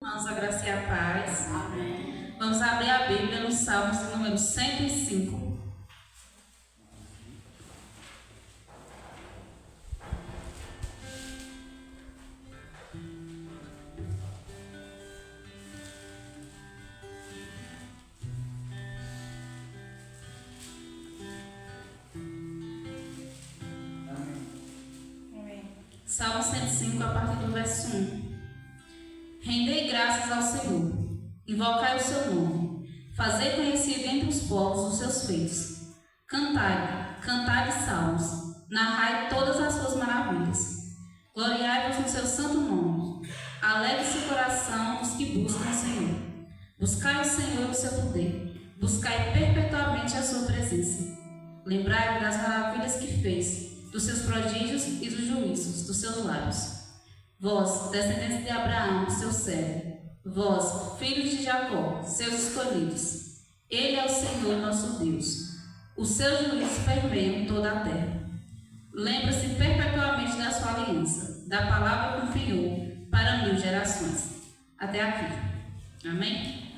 Irmãos, a graça e a paz. Amém. Vamos abrir a Bíblia no Salmos número 105. Salmo 105, a partir do verso 1. Rendei graças ao Senhor, invocai o seu nome, fazei conhecido entre os povos os seus feitos. Cantai, cantai salmos, narrai todas as suas maravilhas. Gloriai-vos no seu santo nome, alegre-se o coração dos que buscam o Senhor. Buscai o Senhor o seu poder, buscai perpetuamente a sua presença. Lembrai-vos das maravilhas que fez, dos seus prodígios e dos juízos dos seus lábios. Vós, descendentes de Abraão, seu servo, vós, filhos de Jacó, seus escolhidos, ele é o Senhor nosso Deus. Os seus juízos permeiam toda a terra. Lembra-se perpetuamente da sua aliança, da palavra que confiou para 1000 gerações. Até aqui. Amém?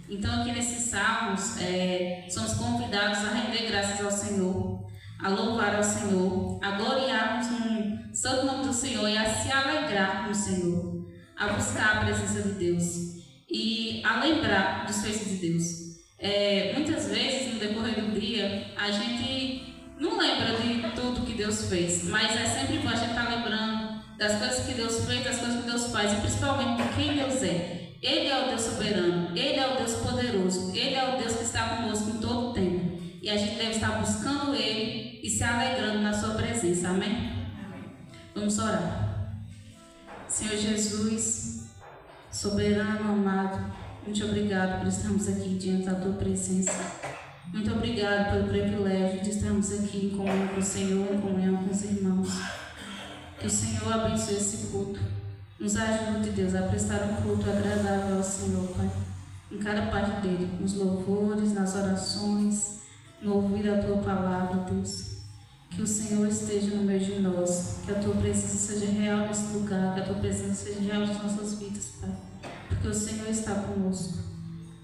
Então, aqui nesses salmos, somos convidados a render graças ao Senhor, a louvar ao Senhor, a gloriarmos no santo nome do Senhor e a se alegrar no Senhor, a buscar a presença de Deus e a lembrar dos feitos de Deus. Muitas vezes, no decorrer do dia, a gente não lembra de tudo que Deus fez, mas é sempre bom a gente estar lembrando das coisas que Deus fez, das coisas que Deus faz e principalmente de quem Deus é. Ele é o Deus soberano, Ele é o Deus poderoso, Ele é o Deus que está conosco em todo o tempo. E a gente deve estar buscando Ele e se alegrando na sua presença. Amém? Vamos orar. Senhor Jesus, soberano, amado, muito obrigado por estarmos aqui diante da Tua presença. Muito obrigado pelo privilégio de estarmos aqui em comunhão com o Senhor, em comunhão com os irmãos. Que o Senhor abençoe esse culto. Nos ajude, Deus, a prestar um culto agradável ao Senhor, Pai. Em cada parte dele, nos louvores, nas orações, no ouvir da Tua palavra, Deus. Que o Senhor esteja no meio de nós, que a Tua presença seja real nesse lugar, que a Tua presença seja real nas nossas vidas, Pai. Porque o Senhor está conosco.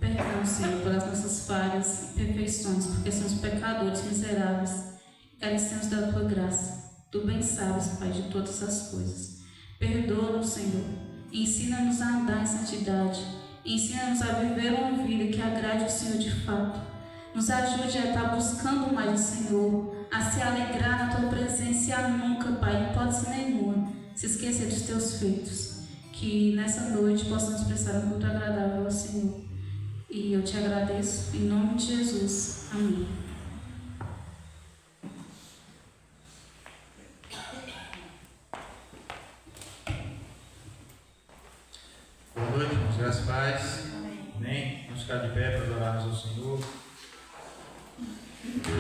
Perdão, Senhor, pelas nossas falhas e imperfeições, porque somos pecadores miseráveis, carecemos da Tua graça. Tu bem sabes, Pai, de todas as coisas. Perdoa-nos, Senhor. Ensina-nos a andar em santidade. Ensina-nos a viver uma vida que agrade o Senhor de fato. Nos ajude a estar buscando mais o Senhor, a se alegrar na Tua presença e a nunca, Pai, em hipótese nenhuma, se esquecer dos Teus feitos. Que nessa noite possamos prestar um culto agradável ao Senhor. E eu Te agradeço, em nome de Jesus. Amém. Boa noite, irmãos. Graças a paz. Amém. Vamos ficar de pé para adorarmos ao Senhor. Porque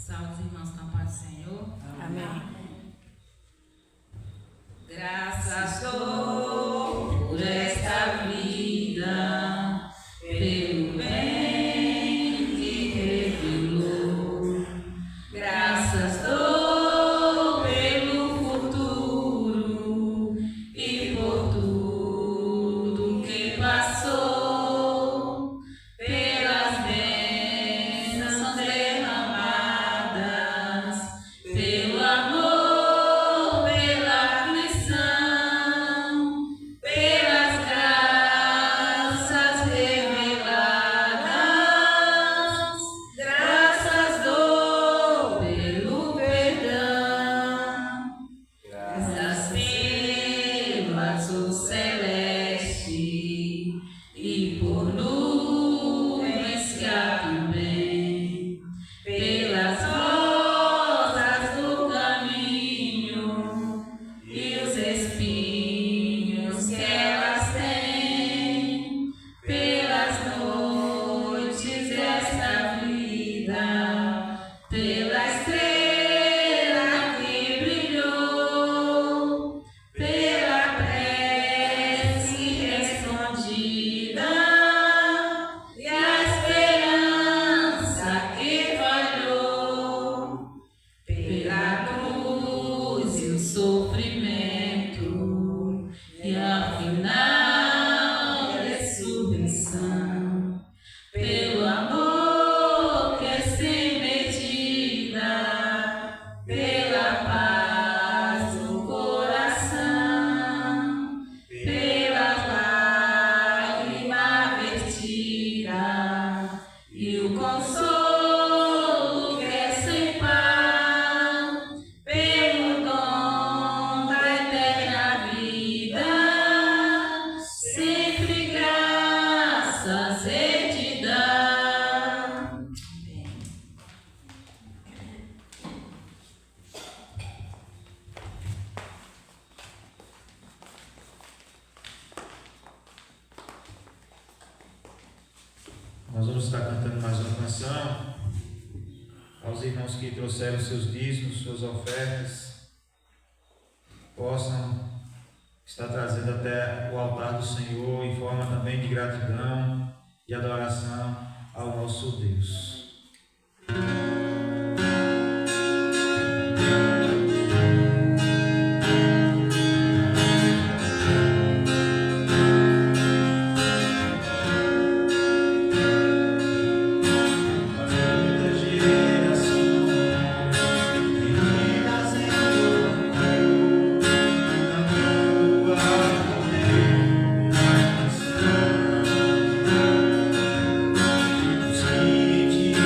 Saúde os irmãos com a paz do Senhor. Amém. Graças dou por esta vida, pelo bem que revelou. Graças dou pelo futuro e por tudo que passou, pelas bênçãos derramadas, pelo amor, pela aflição, pelas graças reveladas. Graças dou pelo perdão, graças pelo azul celeste e por nuvens que há também, pelas rosas do caminho e os espinhos que elas têm, pelas noites desta vida, pela estrela que brilhou, pela prece respondida e a esperança que falhou, pela cruz e o sofrimento e a final ressurreição, pelo amor que é sem medida, pela paz do coração, pela lágrima vertida e o consolo que é sem par, pelo dom da eterna vida, sempre graças hei de dar. Nós vamos estar cantando mais uma canção. Aos irmãos que trouxeram seus dízimos, suas ofertas, possam estar trazendo até o altar do Senhor em forma também de gratidão e adoração ao nosso Deus. Sim.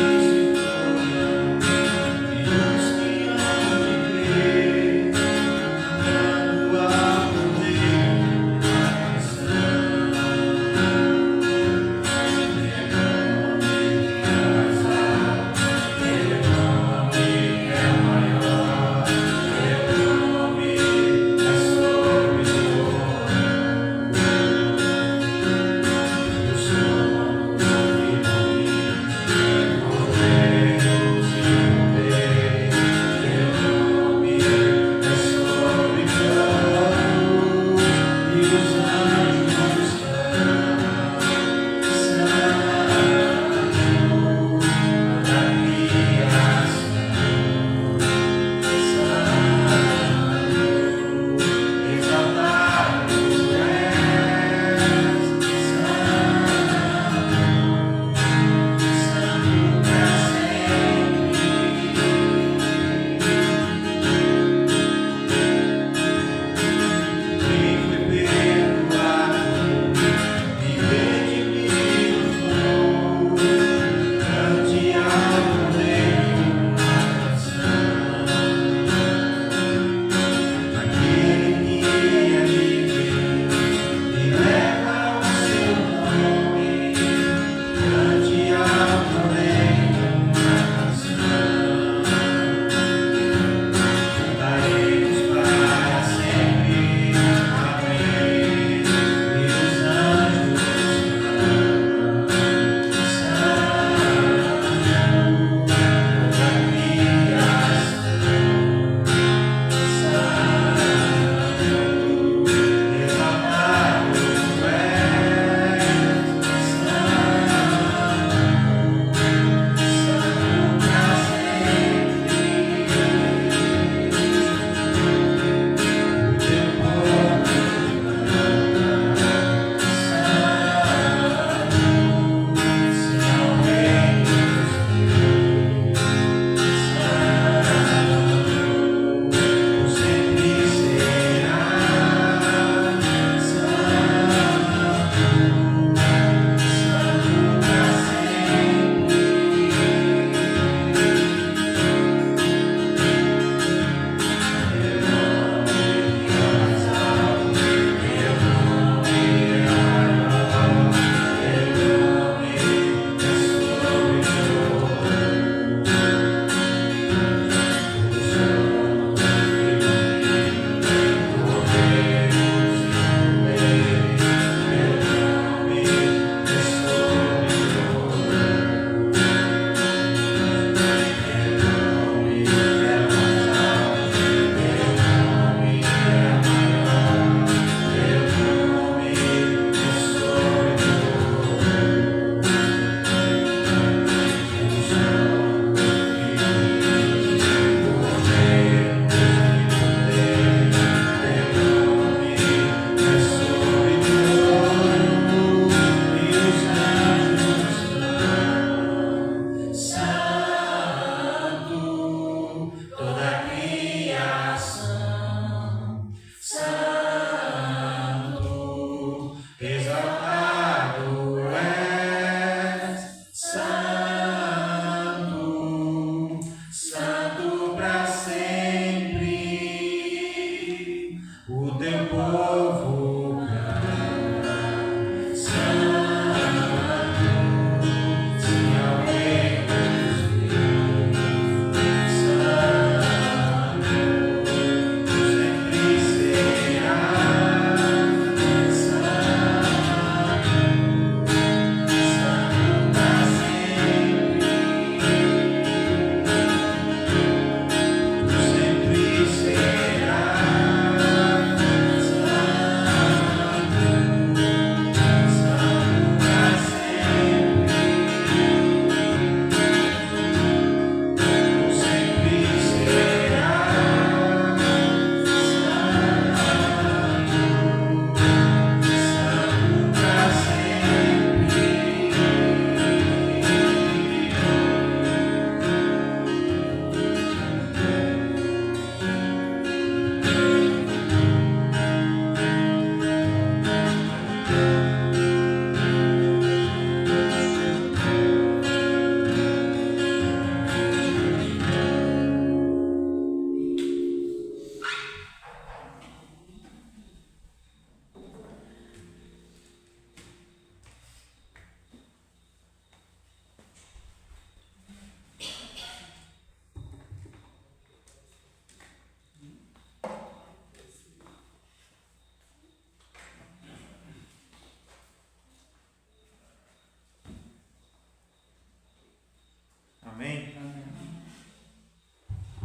Amém?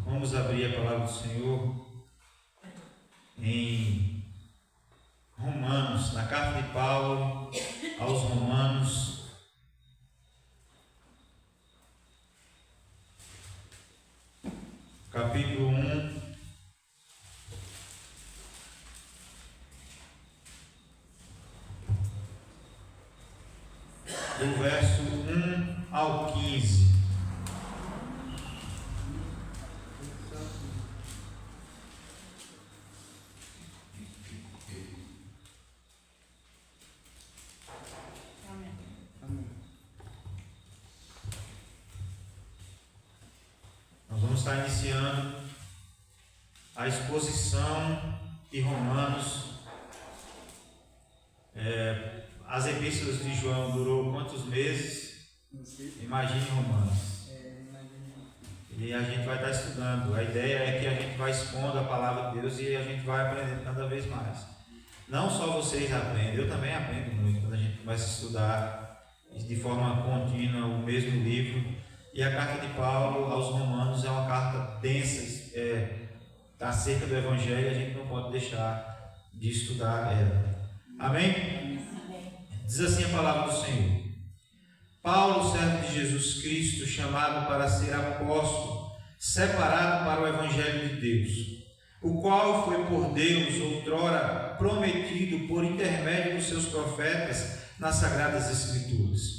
Vamos abrir a palavra do Senhor em Romanos, na carta de Paulo aos Romanos, capítulo 1, do verso 1 ao 15. Nós vamos estar iniciando a exposição de Romanos. As epístolas de João durou quantos meses? Imagine Romanos. E a gente vai estar estudando. A ideia é que a gente vai expondo a palavra de Deus e a gente vai aprendendo cada vez mais. Não só vocês aprendem, eu também aprendo muito quando a gente começa a estudar de forma contínua o mesmo livro. E a carta de Paulo aos Romanos é uma carta densa acerca do Evangelho, e a gente não pode deixar de estudar ela. Amém? Diz assim a palavra do Senhor: Paulo, servo de Jesus Cristo, chamado para ser apóstolo, separado para o Evangelho de Deus, o qual foi por Deus outrora prometido por intermédio dos seus profetas nas Sagradas Escrituras,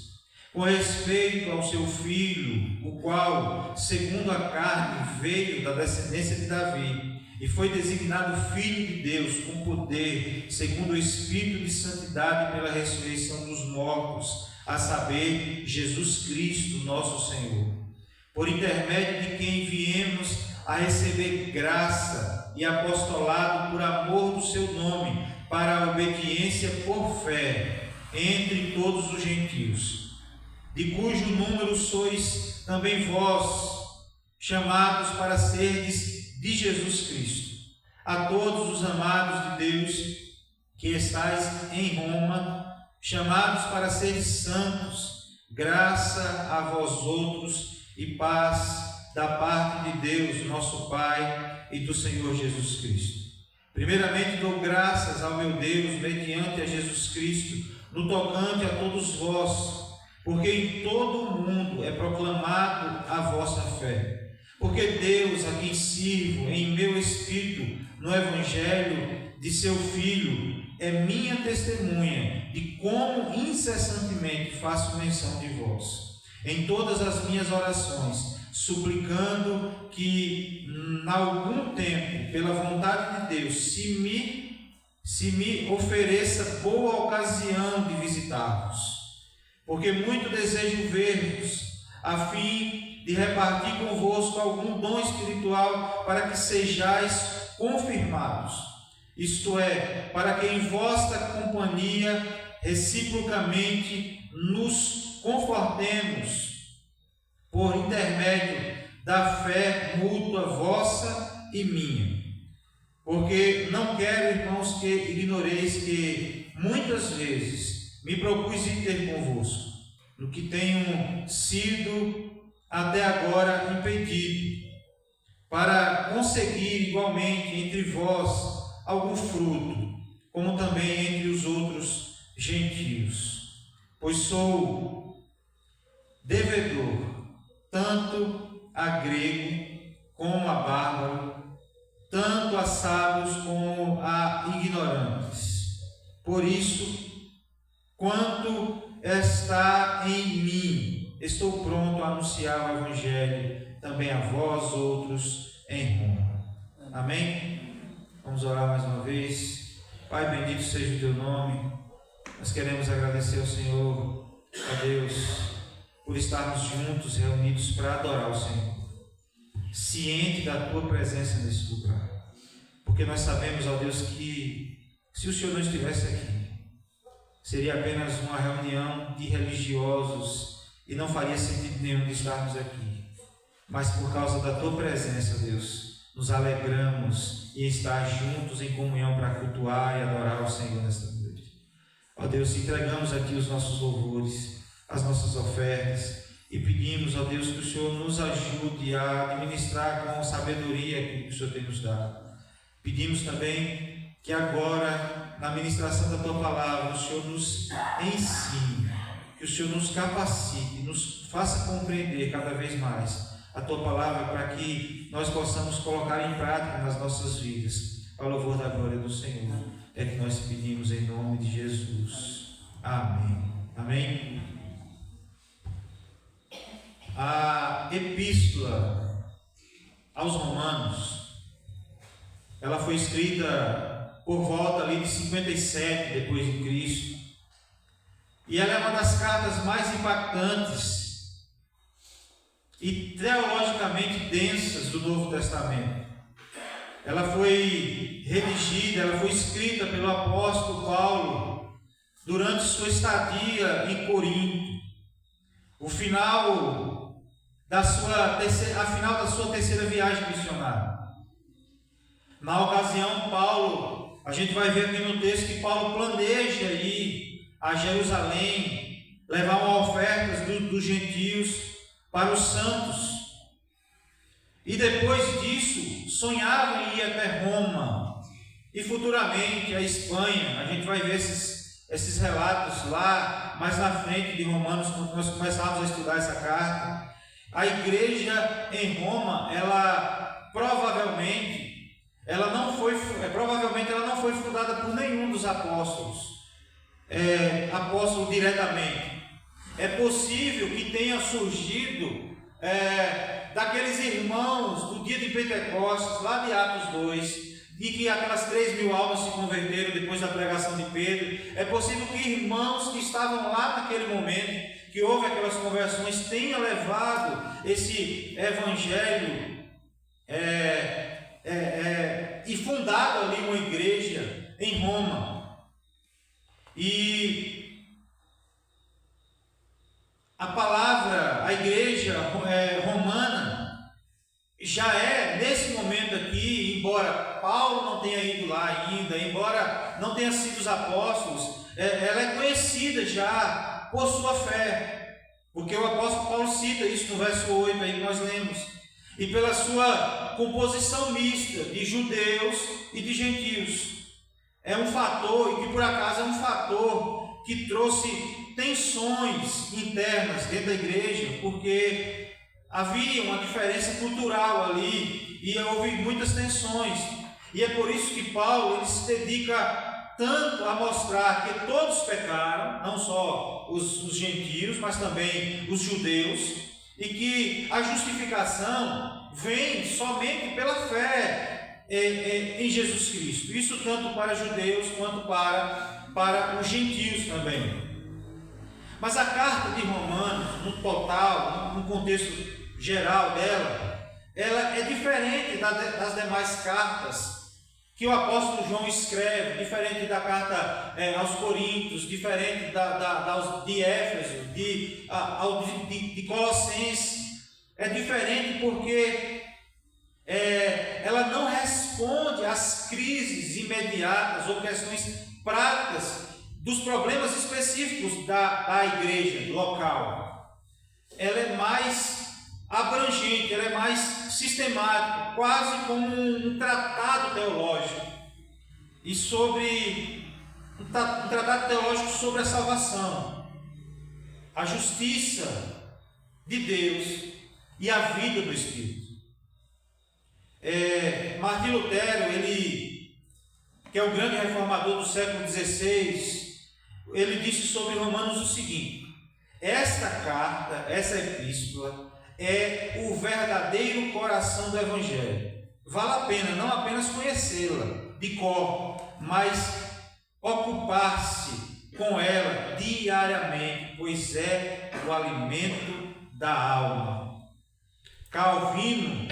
com respeito ao seu Filho, o qual, segundo a carne, veio da descendência de Davi, e foi designado Filho de Deus com poder, segundo o Espírito de santidade pela ressurreição dos mortos, a saber, Jesus Cristo, nosso Senhor, por intermédio de quem viemos a receber graça e apostolado por amor do seu nome, para a obediência por fé entre todos os gentios, de cujo número sois também vós, chamados para serdes de Jesus Cristo. A todos os amados de Deus que estáis em Roma, chamados para serem santos, graça a vós outros e paz da parte de Deus, nosso Pai, e do Senhor Jesus Cristo. Primeiramente dou graças ao meu Deus, mediante a Jesus Cristo, no tocante a todos vós, porque em todo o mundo é proclamado a vossa fé. Porque Deus, a quem sirvo em meu espírito no Evangelho de seu Filho, é minha testemunha de como incessantemente faço menção de vós, em todas as minhas orações, suplicando que, em algum tempo, pela vontade de Deus, se me ofereça boa ocasião de visitar-vos, porque muito desejo ver-vos, a fim de repartir convosco algum dom espiritual, para que sejais confirmados, isto é, para que em vossa companhia reciprocamente nos confortemos por intermédio da fé mútua vossa e minha. Porque não quero, irmãos, que ignoreis que muitas vezes me propus ir ter convosco, no que tenho sido até agora impedido, para conseguir igualmente entre vós algum fruto, como também entre os outros gentios, pois sou devedor tanto a grego como a bárbaro, tanto a sábios como a ignorantes. Por isso, quanto está em mim, estou pronto a anunciar o Evangelho também a vós outros em Roma. Amém? Vamos orar mais uma vez. Pai, bendito seja o teu nome. Nós queremos agradecer ao Senhor, a Deus, por estarmos juntos, reunidos para adorar o Senhor, ciente da tua presença nesse lugar, porque nós sabemos, ó Deus, que se o Senhor não estivesse aqui, seria apenas uma reunião de religiosos e não faria sentido nenhum de estarmos aqui. Mas por causa da tua presença, Deus, nos alegramos em estar juntos em comunhão para cultuar e adorar o Senhor nesta noite. Ó Deus, entregamos aqui os nossos louvores, as nossas ofertas, e pedimos, ó Deus, que o Senhor nos ajude a administrar com sabedoria aquilo que o Senhor tem nos dado. Pedimos também que agora, na ministração da Tua Palavra, o Senhor nos ensine, que o Senhor nos capacite, nos faça compreender cada vez mais a Tua Palavra, para que nós possamos colocar em prática nas nossas vidas, ao louvor da glória do Senhor. É que nós pedimos em nome de Jesus. Amém. Amém. A epístola aos Romanos, ela foi escrita por volta ali de 57 depois de Cristo, e ela é uma das cartas mais impactantes e teologicamente densas do Novo Testamento. Ela foi redigida, ela foi escrita pelo apóstolo Paulo durante sua estadia em Corinto, a final da sua terceira viagem missionária. Na ocasião, Paulo, a gente vai ver aqui no texto que Paulo planeja ir a Jerusalém, levar uma oferta dos gentios para os santos. E depois disso, sonhava em ir até Roma e futuramente a Espanha. A gente vai ver esses relatos lá mais na frente de Romanos, quando nós começarmos a estudar essa carta. A igreja em Roma, ela provavelmente ela não foi fundada por nenhum dos apóstolos, apóstolo diretamente. É possível que tenha surgido daqueles irmãos do dia de Pentecostes, lá de Atos 2, e que aquelas 3.000 almas se converteram depois da pregação de Pedro. É possível que irmãos que estavam lá naquele momento, que houve aquelas conversões, tenham levado esse evangelho e fundado ali uma igreja em Roma. E a palavra, a igreja romana, já nesse momento aqui, embora Paulo não tenha ido lá ainda, embora não tenha sido os apóstolos, ela é conhecida já por sua fé, porque o apóstolo Paulo cita isso no verso 8 aí que nós lemos, e pela sua composição mista de judeus e de gentios. É um fator, e que por acaso é um fator que trouxe tensões internas dentro da igreja, porque havia uma diferença cultural ali e houve muitas tensões. E é por isso que Paulo ele se dedica tanto a mostrar que todos pecaram, não só os gentios, mas também os judeus, e que a justificação vem somente pela fé em Jesus Cristo. Isso tanto para judeus quanto para os gentios também. Mas a carta de Romanos, no total, no contexto geral dela, ela é diferente das demais cartas que o apóstolo João escreve, diferente da carta aos Coríntios, diferente de Éfeso, de Colossenses. É diferente porque ela não responde às crises imediatas ou questões práticas dos problemas específicos da igreja local. Ela é mais abrangente, ela é mais sistemática, quase como um tratado teológico, e um tratado teológico sobre a salvação, a justiça de Deus e a vida do Espírito. Martim Lutero, que é o grande reformador do século XVI, ele disse sobre Romanos o seguinte: esta carta, essa epístola, é o verdadeiro coração do Evangelho. Vale a pena não apenas conhecê-la de cor, mas ocupar-se com ela diariamente, pois é o alimento da alma. Calvino,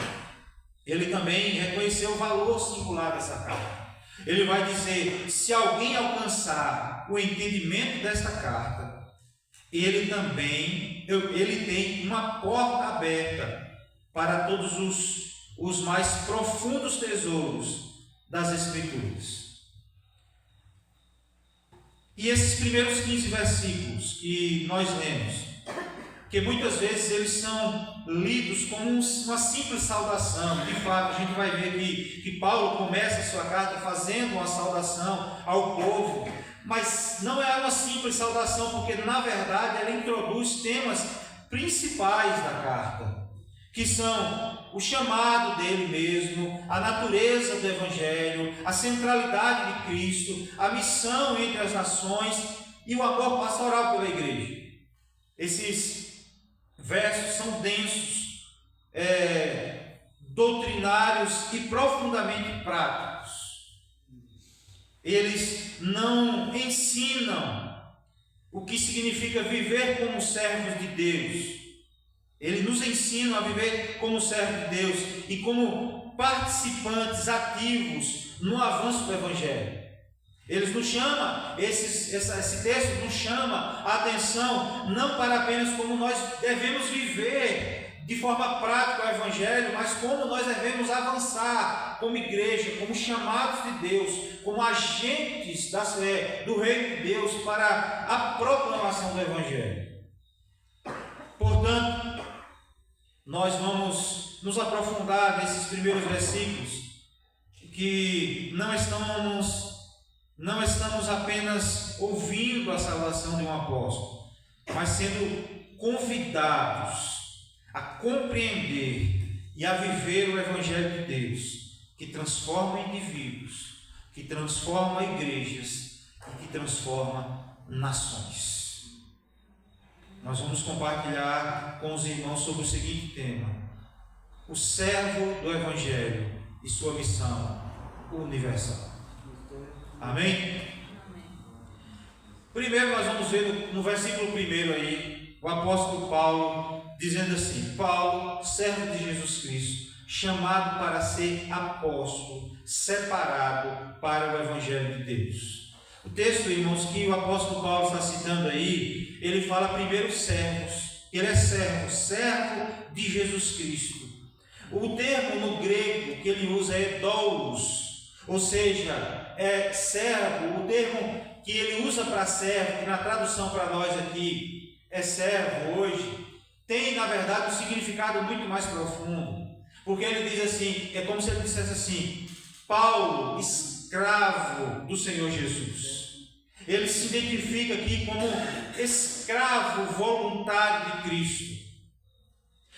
ele também reconheceu o valor singular dessa carta. Ele vai dizer: se alguém alcançar o entendimento desta carta, ele tem uma porta aberta para todos os mais profundos tesouros das Escrituras. E esses primeiros 15 versículos que nós lemos, Porque muitas vezes eles são lidos como uma simples saudação. De fato, a gente vai ver que Paulo começa a sua carta fazendo uma saudação ao povo, mas não é uma simples saudação, porque na verdade ela introduz temas principais da carta, que são o chamado dele mesmo, a natureza do Evangelho, a centralidade de Cristo, a missão entre as nações e o amor pastoral pela igreja. Esses versos são densos, doutrinários e profundamente práticos. Eles não ensinam o que significa viver como servos de Deus. Eles nos ensinam a viver como servos de Deus e como participantes ativos no avanço do Evangelho. Eles nos chamam, esse texto nos chama a atenção não para apenas como nós devemos viver de forma prática o Evangelho, mas como nós devemos avançar como igreja, como chamados de Deus, como agentes do reino de Deus para a proclamação do Evangelho. Portanto, nós vamos nos aprofundar nesses primeiros versículos, que não estamos apenas ouvindo a salvação de um apóstolo, mas sendo convidados a compreender e a viver o Evangelho de Deus, que transforma indivíduos, que transforma igrejas e que transforma nações. Nós vamos compartilhar com os irmãos sobre o seguinte tema: o servo do Evangelho e sua missão universal. Amém? Primeiro nós vamos ver no versículo 1 aí, o apóstolo Paulo dizendo assim: Paulo, servo de Jesus Cristo, chamado para ser apóstolo, separado para o Evangelho de Deus. O texto, irmãos, que o apóstolo Paulo está citando aí, ele fala primeiro servos. Ele é servo de Jesus Cristo. O termo no grego que ele usa é doulos, ou seja, é servo. O termo que ele usa para servo, que na tradução para nós aqui é servo hoje, tem na verdade um significado muito mais profundo, porque ele diz assim, é como se ele dissesse assim: Paulo, escravo do Senhor Jesus. Ele se identifica aqui como escravo voluntário de Cristo.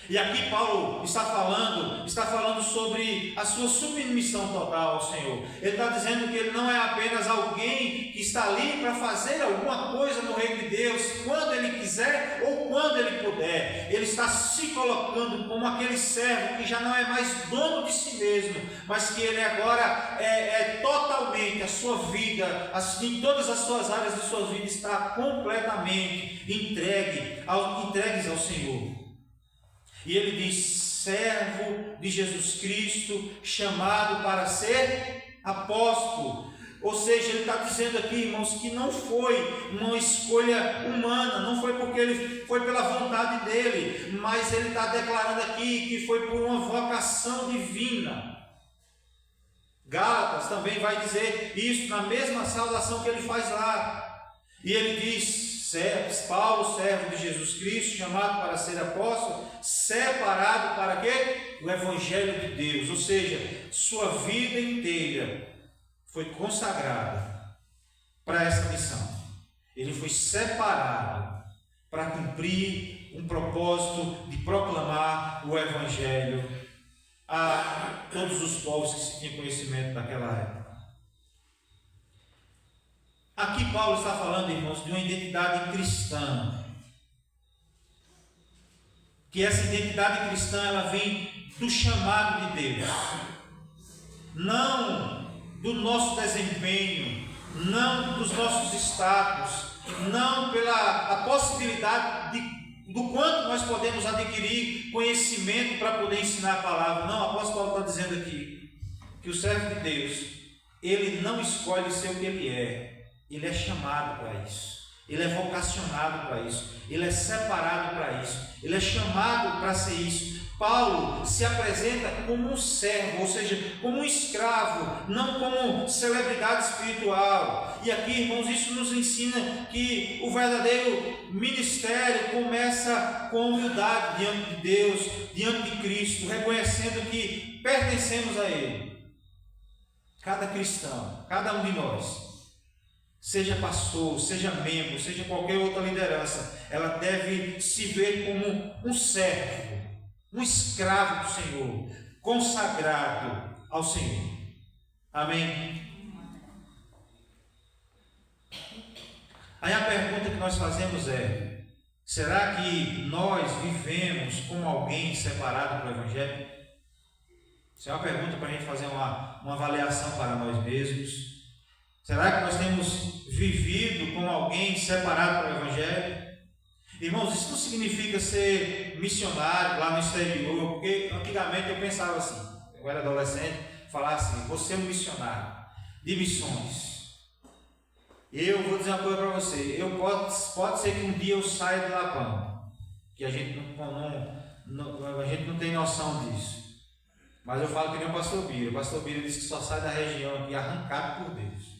E aqui Paulo está falando sobre a sua submissão total ao Senhor. Ele está dizendo que ele não é apenas alguém que está ali para fazer alguma coisa no reino de Deus, quando ele quiser ou quando ele puder. Ele está se colocando como aquele servo que já não é mais dono de si mesmo, mas que ele agora é totalmente, a sua vida, em todas as suas áreas de sua vida, está completamente entregues ao Senhor. E ele diz: servo de Jesus Cristo, chamado para ser apóstolo. Ou seja, ele está dizendo aqui, irmãos, que não foi uma escolha humana, não foi porque ele foi pela vontade dele, mas ele está declarando aqui que foi por uma vocação divina. Gálatas também vai dizer isso na mesma saudação que ele faz lá. E ele diz: Paulo, servo de Jesus Cristo, chamado para ser apóstolo, separado para quê? O Evangelho de Deus. Ou seja, sua vida inteira foi consagrada para essa missão. Ele foi separado para cumprir um propósito de proclamar o Evangelho a todos os povos que se tinham conhecimento daquela época. Aqui Paulo está falando, irmãos, de uma identidade cristã. Que essa identidade cristã, ela vem do chamado de Deus. Não do nosso desempenho, não dos nossos status, não pela a possibilidade do quanto nós podemos adquirir conhecimento para poder ensinar a palavra. Não, o apóstolo Paulo está dizendo aqui que o servo de Deus, ele não escolhe ser o que ele é. Ele é chamado para isso, ele é vocacionado para isso, ele é separado para isso, ele é chamado para ser isso, Paulo se apresenta como um servo, ou seja, como um escravo, não como celebridade espiritual. E aqui, irmãos, isso nos ensina que o verdadeiro ministério começa com humildade diante de Deus, diante de Cristo, reconhecendo que pertencemos a Ele. Cada cristão, cada um de nós, seja pastor, seja membro, seja qualquer outra liderança, ela deve se ver como um servo, um escravo do Senhor, consagrado ao Senhor. Amém? Aí a pergunta que nós fazemos é: será que nós vivemos como alguém separado para o Evangelho? Essa é uma pergunta para a gente fazer uma avaliação para nós mesmos. Será que nós temos vivido como alguém separado para o Evangelho? Irmãos, isso não significa ser missionário lá no exterior, porque antigamente eu pensava assim, eu era adolescente, falava assim: você é um missionário de missões. Eu vou dizer uma coisa para você, pode ser que um dia eu saia de Lapão, que a gente não tem noção disso. Mas eu falo que nem o pastor Bira. O pastor Bira disse que só sai da região aqui arrancado por Deus.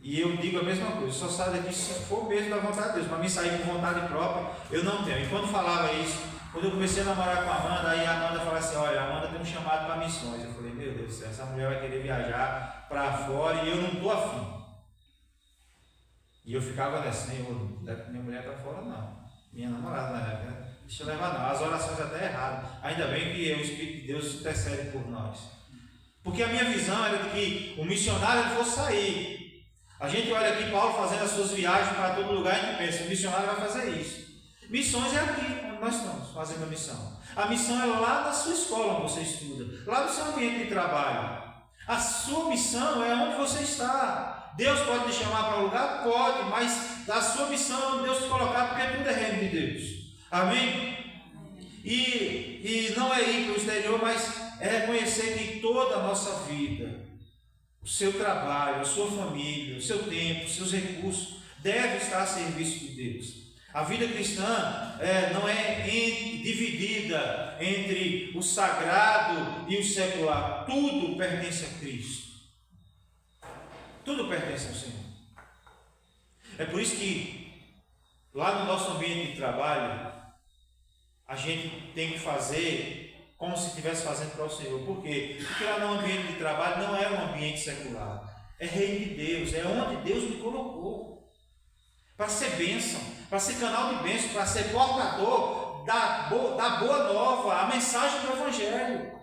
E eu digo a mesma coisa, só saio daqui se for mesmo da vontade de Deus. Para mim sair por vontade própria, eu não tenho. E quando falava isso, quando eu comecei a namorar com a Amanda, aí a Amanda falava assim: olha, a Amanda tem um chamado para missões. Eu falei: meu Deus do céu, essa mulher vai querer viajar para fora e eu não estou afim. E eu ficava nessa: minha mulher está fora não, minha namorada na época, né? Deixa eu levar não, as orações até erradas. Ainda bem que o Espírito de Deus intercede por nós. Porque a minha visão era de que o missionário ele fosse sair. A gente olha aqui Paulo fazendo as suas viagens para todo lugar e a gente pensa: o missionário vai fazer isso. Missões é aqui, onde nós estamos fazendo a missão. A missão é lá na sua escola onde você estuda, lá no seu ambiente de trabalho. A sua missão é onde você está. Deus pode te chamar para um lugar? Pode, mas a sua missão é onde Deus te colocar, porque tudo é reino de Deus. Amém? E não é ir para o exterior, mas é reconhecer que toda a nossa vida, o seu trabalho, a sua família, o seu tempo, os seus recursos, deve estar a serviço de Deus. A vida cristã não é dividida entre o sagrado e o secular. Tudo pertence a Cristo. Tudo pertence ao Senhor. É por isso que lá no nosso ambiente de trabalho, a gente tem que fazer como se estivesse fazendo para o Senhor. Por quê? Porque lá no ambiente de trabalho não é um ambiente secular. É reino de Deus, é onde Deus me colocou. Para ser bênção, para ser canal de bênção, para ser portador da boa nova, a mensagem do Evangelho.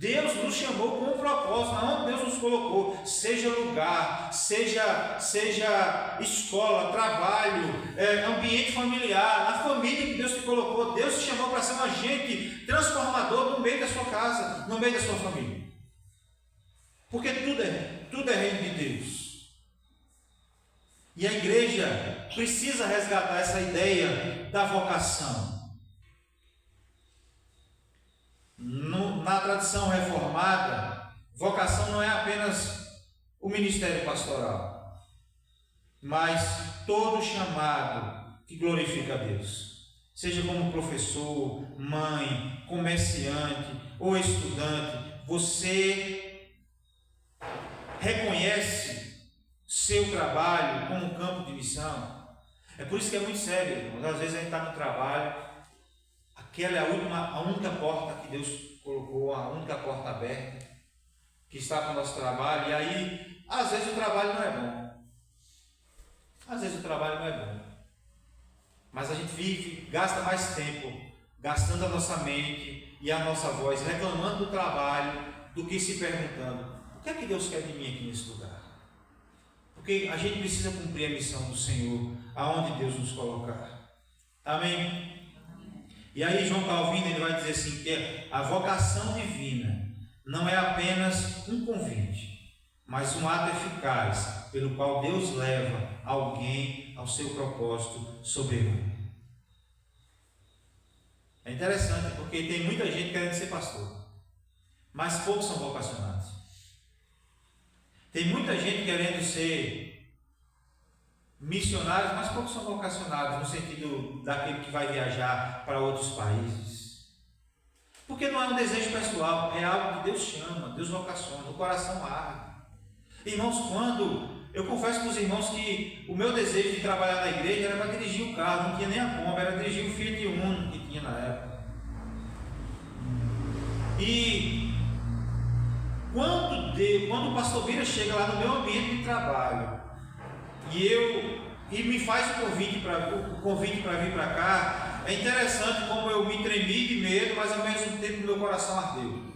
Deus nos chamou com um propósito, aonde Deus nos colocou, seja lugar, seja escola, trabalho, ambiente familiar, a família que Deus te colocou. Deus te chamou para ser um agente transformador no meio da sua casa, no meio da sua família. Porque tudo é reino de Deus. E a igreja precisa resgatar essa ideia da vocação. Na tradição reformada, vocação não é apenas o ministério pastoral, mas todo chamado que glorifica a Deus, seja como professor, mãe, comerciante ou estudante, você reconhece seu trabalho como um campo de missão. É por isso que é muito sério, irmãos. Às vezes a gente está no trabalho, aquela é a única porta que Deus colocou, a única porta aberta que está para o nosso trabalho, e aí às vezes o trabalho não é bom. Às vezes o trabalho não é bom. Mas a gente gasta mais tempo gastando a nossa mente e a nossa voz reclamando do trabalho do que se perguntando: o que é que Deus quer de mim aqui nesse lugar? Porque a gente precisa cumprir a missão do Senhor, aonde Deus nos colocar. Amém? E aí João Calvino ele vai dizer assim, que a vocação divina não é apenas um convite, mas um ato eficaz pelo qual Deus leva alguém ao seu propósito soberano. É interessante porque tem muita gente querendo ser pastor, mas poucos são vocacionados. Tem muita gente querendo ser missionários, mas poucos são vocacionados no sentido daquele que vai viajar para outros países. Porque não é um desejo pessoal, é algo que Deus chama, Deus vocaciona, o coração arde. Irmãos, quando eu confesso para os irmãos que o meu desejo de trabalhar na igreja era para dirigir o carro, não tinha nem a Kombi, era dirigir o Fiat Uno que tinha na época. E quando o pastor Bira chega lá no meu ambiente de trabalho e me faz o convite para vir para cá, é interessante como eu me tremi de medo, mas ao mesmo tempo meu coração ardeu.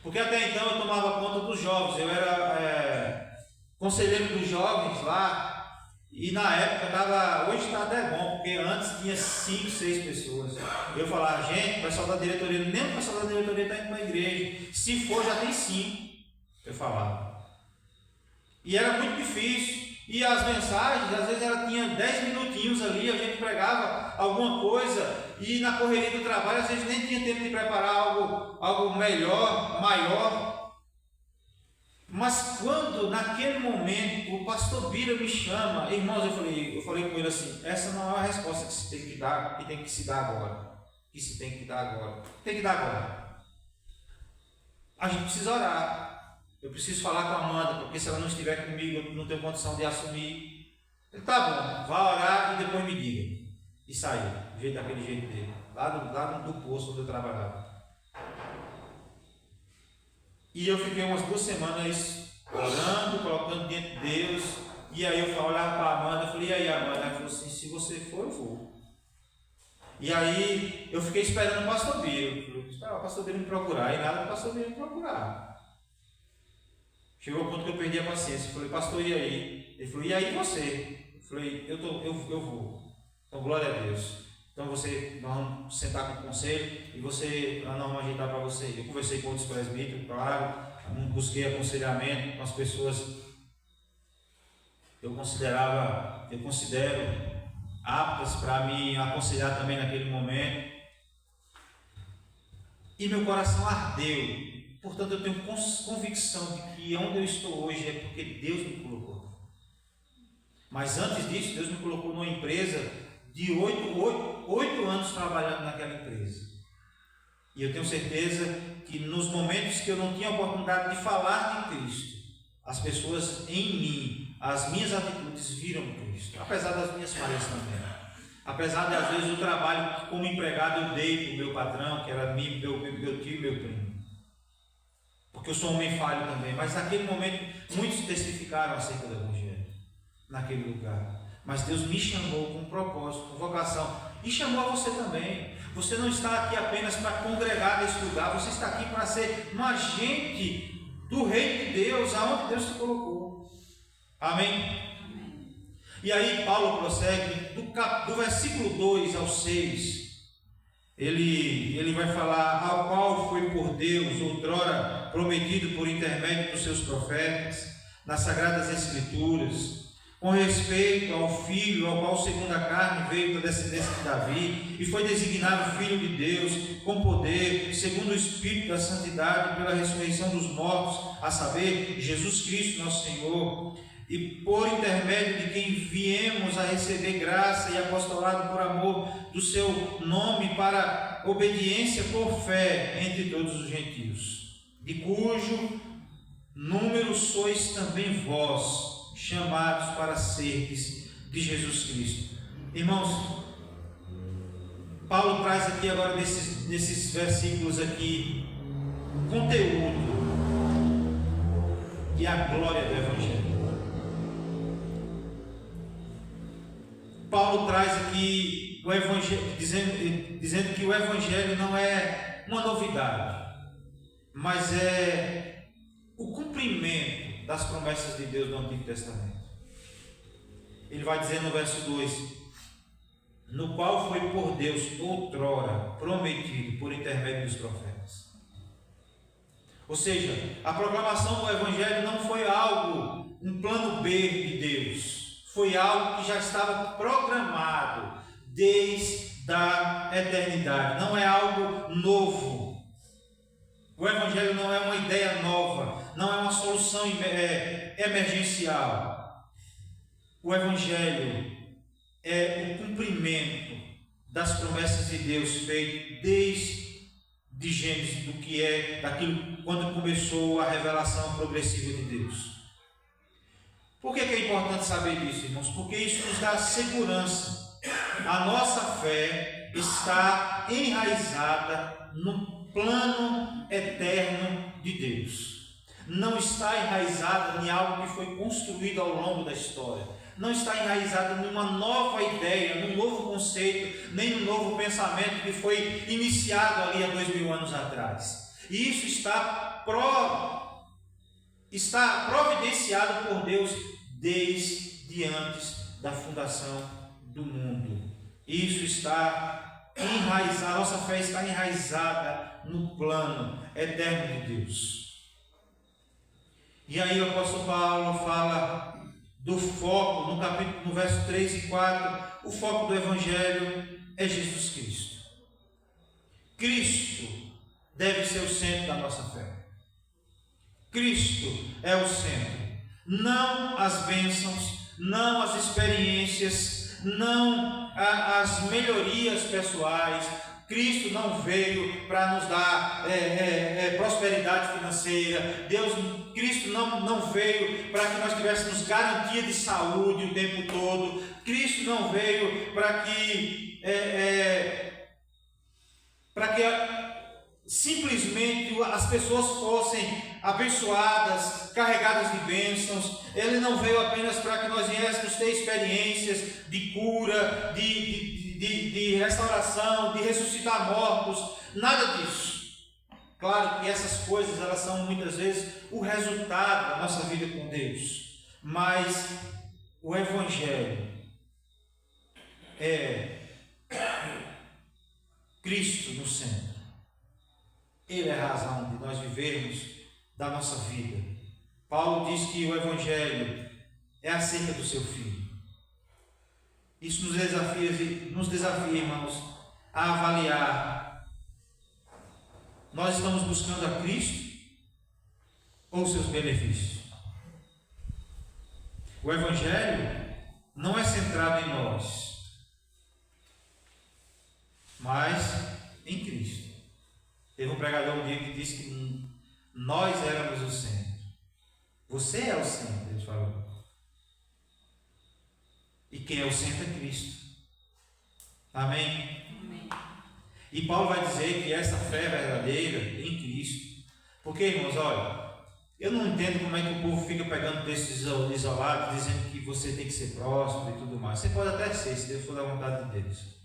Porque até então eu tomava conta dos jovens, eu era conselheiro dos jovens lá, e na época hoje está até bom, porque antes tinha 5, 6 pessoas. Eu falava, gente, o pessoal da diretoria, nem o pessoal da diretoria está indo para a igreja, se for já tem 5, eu falava. E era muito difícil, e as mensagens, às vezes ela tinha 10 minutinhos ali, a gente pregava alguma coisa, e na correria do trabalho, às vezes nem tinha tempo de preparar algo melhor, maior. Mas quando naquele momento o pastor Bira me chama, irmãos, eu falei com ele assim, essa não é a resposta que se tem que dar, que tem que se dar agora. Que se tem que dar agora. Tem que dar agora. A gente precisa orar. Eu preciso falar com a Amanda, porque se ela não estiver comigo, eu não tenho condição de assumir. Ele, tá bom, vá orar e depois me diga. E saiu, daquele jeito dele, lá do posto onde eu trabalhava. E eu fiquei umas 2 semanas orando, colocando diante de Deus. E aí eu olhava para a Amanda e falei, e aí Amanda? Ela falou assim, se você for, eu vou. E aí eu fiquei esperando o pastor Bira. Eu falei, o pastor Bira me procurar. E nada do pastor Bira me procurar. Chegou ao ponto que eu perdi a paciência. Eu falei, pastor, e aí? Ele falou, e aí você? Eu falei, eu vou. Então, glória a Deus. Então nós vamos sentar com o conselho e nós vamos ajeitar para você. Eu conversei com outros presbíteros, claro, busquei aconselhamento com as pessoas eu considero aptas para me aconselhar também naquele momento. E meu coração ardeu. Portanto, eu tenho convicção de que onde eu estou hoje é porque Deus me colocou. Mas antes disso, Deus me colocou numa empresa de 8 anos trabalhando naquela empresa. E eu tenho certeza que nos momentos que eu não tinha oportunidade de falar de Cristo, as pessoas em mim, as minhas atitudes viram Cristo, apesar das minhas falhas também. Apesar de, às vezes, o trabalho como empregado eu dei para o meu patrão, que era meu tio e meu primo. Porque eu sou um homem falho também. Mas naquele momento, muitos testificaram acerca do Evangelho, naquele lugar. Mas Deus me chamou com propósito, com vocação. E chamou a você também. Você não está aqui apenas para congregar nesse lugar. Você está aqui para ser um agente do reino de Deus, aonde Deus te colocou. Amém? E aí Paulo prossegue do versículo 2 ao 6. Ele vai falar ao qual foi por Deus outrora prometido por intermédio dos seus profetas nas Sagradas Escrituras, com respeito ao Filho, ao qual segundo a carne veio da descendência de Davi, e foi designado Filho de Deus, com poder, segundo o Espírito da Santidade, pela ressurreição dos mortos, a saber, Jesus Cristo nosso Senhor, e por intermédio de quem viemos a receber graça e apostolado por amor do seu nome, para obediência por fé entre todos os gentios, de cujo número sois também vós, chamados para seres de Jesus Cristo. Irmãos, Paulo traz aqui agora nesses versículos aqui conteúdo e a glória do Evangelho. Paulo traz aqui o Evangelho, dizendo que o Evangelho não é uma novidade, mas é o cumprimento das promessas de Deus no Antigo Testamento. Ele vai dizer no verso 2: no qual foi por Deus outrora prometido por intermédio dos profetas. Ou seja, a proclamação do Evangelho não foi algo, um plano B de Deus, foi algo que já estava programado desde a eternidade, não é algo novo. O Evangelho não é uma ideia nova, não é uma solução emergencial. O Evangelho é o cumprimento das promessas de Deus feito desde de Gênesis, do que é daquilo quando começou a revelação progressiva de Deus. Por que é importante saber disso, irmãos? Porque isso nos dá segurança. A nossa fé está enraizada no plano eterno de Deus. Não está enraizada em algo que foi construído ao longo da história. Não está enraizada numa nova ideia, num novo conceito, nem num novo pensamento que foi iniciado ali há 2000 anos atrás. E isso está providenciado por Deus desde antes da fundação do mundo. Isso está enraizado, a nossa fé está enraizada no plano eterno de Deus. E aí o apóstolo Paulo fala do foco, no verso 3 e 4, o foco do Evangelho é Jesus Cristo. Cristo deve ser o centro da nossa fé. Cristo é o centro. Não as bênçãos, não as experiências, não as melhorias pessoais. Cristo não veio para nos dar prosperidade financeira. Cristo não veio para que nós tivéssemos garantia de saúde o tempo todo. Cristo não veio para que simplesmente as pessoas fossem abençoadas, carregadas de bênçãos. Ele não veio apenas para que nós viéssemos ter experiências de cura, de restauração, de ressuscitar mortos, nada disso. Claro que essas coisas elas são muitas vezes o resultado da nossa vida com Deus, mas o Evangelho é Cristo no centro. Ele é a razão de nós vivermos da nossa vida. Paulo diz que o Evangelho é acerca do seu Filho. Isso nos desafia, irmãos, a avaliar: nós estamos buscando a Cristo ou seus benefícios? O Evangelho não é centrado em nós, mas em Cristo. Teve um pregador um dia que disse que nós éramos o centro. Você é o centro, ele falou. E quem é o centro é Cristo. Amém? Amém. E Paulo vai dizer que essa fé é verdadeira em Cristo. Porque, irmãos, olha, eu não entendo como é que o povo fica pegando textos isolados, dizendo que você tem que ser próspero e tudo mais. Você pode até ser, se Deus for da vontade de Deus.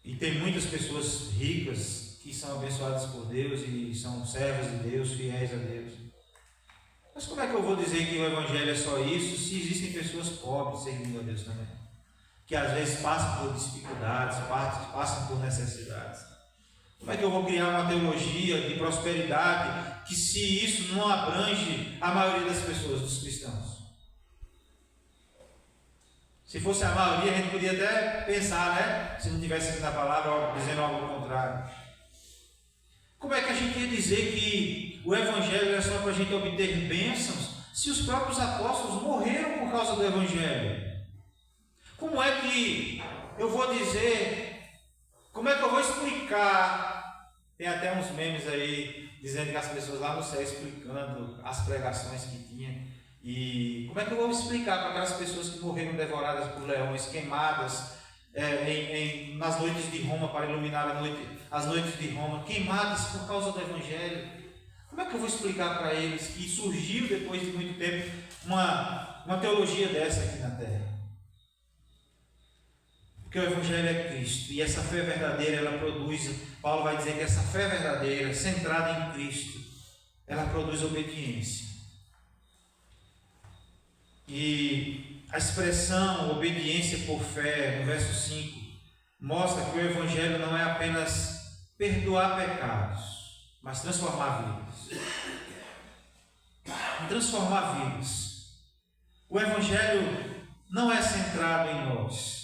E tem muitas pessoas ricas que são abençoadas por Deus e são servas de Deus, fiéis a Deus. Mas como é que eu vou dizer que o Evangelho é só isso, se existem pessoas pobres servindo a Deus também? Que às vezes passam por dificuldades, passam por necessidades. Como é que eu vou criar uma teologia de prosperidade que, se isso não abrange a maioria das pessoas, dos cristãos? Se fosse a maioria, a gente podia até pensar, né? Se não tivesse aqui na palavra dizendo algo contrário. Como é que a gente ia dizer que o Evangelho é só para a gente obter bênçãos, se os próprios apóstolos morreram por causa do Evangelho? Como é que eu vou dizer, como é que eu vou explicar? Tem até uns memes aí, dizendo que as pessoas lá no céu explicando as pregações que tinha. E como é que eu vou explicar para aquelas pessoas que morreram devoradas por leões, queimadas nas noites de Roma, para iluminar as noites de Roma, queimadas por causa do Evangelho? Como é que eu vou explicar para eles que surgiu depois de muito tempo uma teologia dessa aqui na Terra? Porque o Evangelho é Cristo, e essa fé verdadeira, ela produz, Paulo vai dizer que essa fé verdadeira, centrada em Cristo, ela produz obediência. E a expressão obediência por fé, no verso 5, mostra que o Evangelho não é apenas perdoar pecados, mas transformar vidas. Transformar vidas. O Evangelho não é centrado em nós.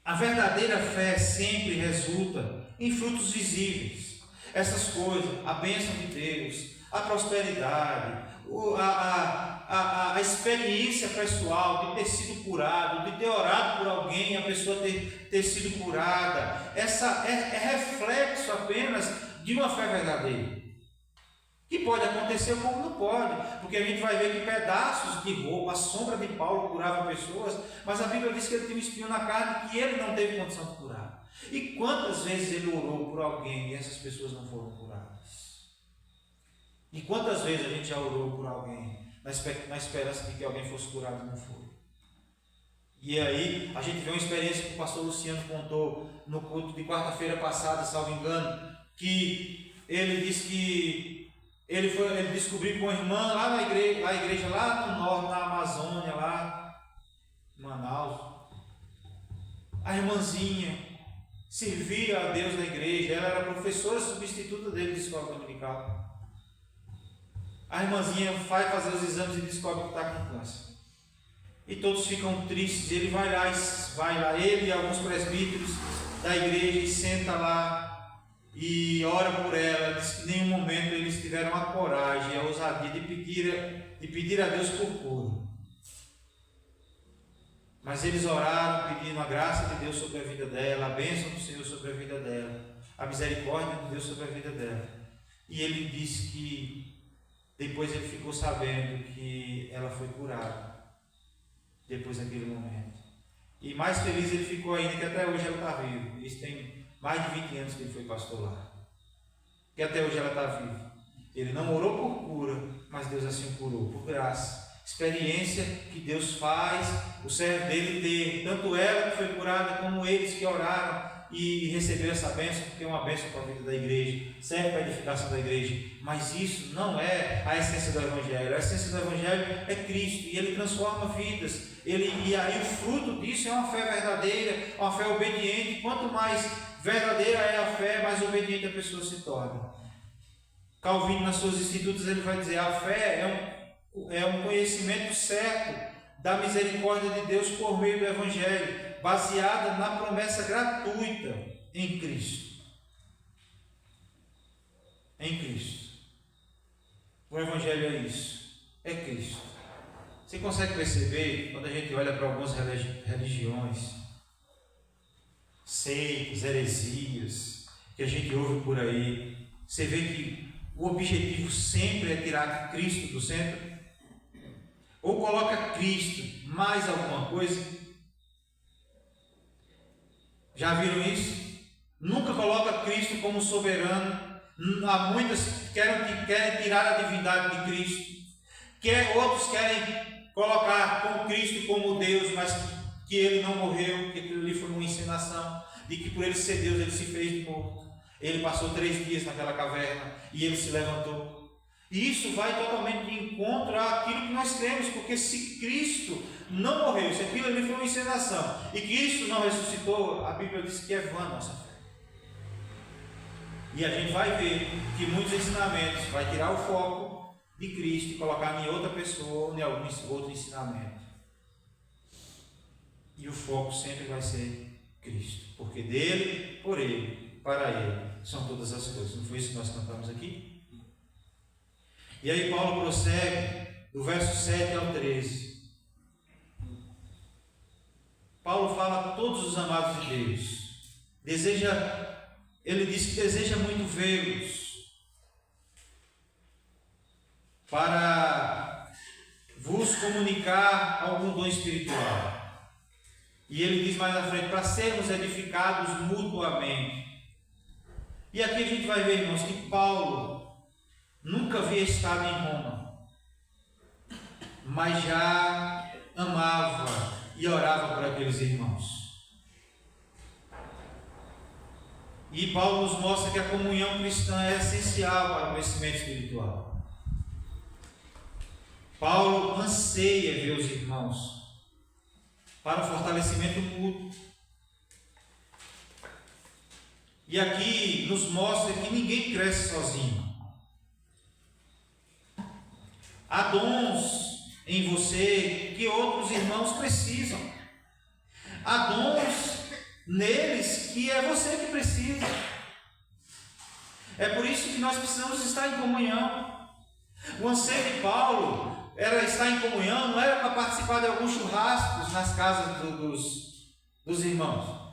A verdadeira fé sempre resulta em frutos visíveis. Essas coisas, a bênção de Deus, a prosperidade, a experiência pessoal de ter sido curado, de ter orado por alguém, a pessoa ter sido curada. Essa é reflexo apenas de uma fé verdadeira. Que pode acontecer como não pode, porque a gente vai ver que pedaços de roupa, a sombra de Paulo curava pessoas, mas a Bíblia diz que ele tinha um espinho na carne que ele não teve condição de curar. E quantas vezes ele orou por alguém e essas pessoas não foram curadas? E quantas vezes a gente já orou por alguém na esperança de que alguém fosse curado e não foi? E aí a gente vê uma experiência que o pastor Luciano contou no culto de quarta-feira passada, salvo engano, que ele disse que ele descobriu com uma irmã lá na igreja lá no norte, na Amazônia, lá em Manaus. A irmãzinha servia a Deus na igreja, ela era professora substituta dele de escola dominical. A irmãzinha vai fazer os exames e descobre que está com câncer. E todos ficam tristes. Ele vai lá, ele e alguns presbíteros da igreja, e senta lá e ora por ela. Diz que em nenhum momento eles tiveram a coragem, a ousadia de pedir a Deus por cura. Mas eles oraram pedindo a graça de Deus sobre a vida dela, a bênção do Senhor sobre a vida dela, a misericórdia de Deus sobre a vida dela. E ele disse que depois ele ficou sabendo que ela foi curada, depois daquele momento. E mais feliz ele ficou ainda que até hoje ela está viva. Isso tem mais de 20 anos que ele foi pastor lá. Que até hoje ela está viva. Ele não orou por cura, mas Deus assim curou, por graça. Experiência que Deus faz, o servo dele ter, tanto ela que foi curada, como eles que oraram e receberam essa bênção, porque é uma bênção para a vida da igreja, serve para a edificação da igreja. Mas isso não é a essência do Evangelho. A essência do Evangelho é Cristo, e ele transforma vidas. E aí o fruto disso é uma fé verdadeira, uma fé obediente. Quanto mais verdadeira é a fé, mais obediente a pessoa se torna. Calvino, nas suas Institutas, ele vai dizer: a fé é um conhecimento certo da misericórdia de Deus por meio do Evangelho, baseada na promessa gratuita em Cristo. Em Cristo. O Evangelho é isso, é Cristo. Você consegue perceber, quando a gente olha para algumas religiões, seitas, heresias, que a gente ouve por aí, você vê que o objetivo sempre é tirar Cristo do centro? Ou coloca Cristo mais alguma coisa? Já viram isso? Nunca coloca Cristo como soberano. Há muitas que querem tirar a divindade de Cristo. Outros querem colocar com Cristo como Deus, mas que ele não morreu, que aquilo ali foi uma encenação, de que por ele ser Deus ele se fez morto. Ele passou 3 dias naquela caverna e ele se levantou. E isso vai totalmente de encontro àquilo que nós cremos, porque se Cristo não morreu, se aquilo ali foi uma encenação e Cristo não ressuscitou, a Bíblia diz que é vã a nossa fé. E a gente vai ver que muitos ensinamentos vai tirar o foco de Cristo e colocar em outra pessoa ou em algum outro ensinamento. E o foco sempre vai ser Cristo, porque dele, por ele, para ele são todas as coisas. Não foi isso que nós cantamos aqui? E aí Paulo prossegue do verso 7 ao 13. Paulo fala a todos os amados de Deus. Ele diz que deseja muito vê-los para vos comunicar algum dom espiritual. E ele diz mais na frente, para sermos edificados mutuamente. E aqui a gente vai ver, irmãos, que Paulo nunca havia estado em Roma, mas já amava e orava por aqueles irmãos. E Paulo nos mostra que a comunhão cristã é essencial para o crescimento espiritual. Paulo anseia ver os irmãos para o fortalecimento mútuo. E aqui nos mostra que ninguém cresce sozinho. Há dons em você que outros irmãos precisam. Há dons neles que é você que precisa. É por isso que nós precisamos estar em comunhão. O anseio de Paulo era estar em comunhão, não era para participar de alguns churrascos nas casas dos irmãos.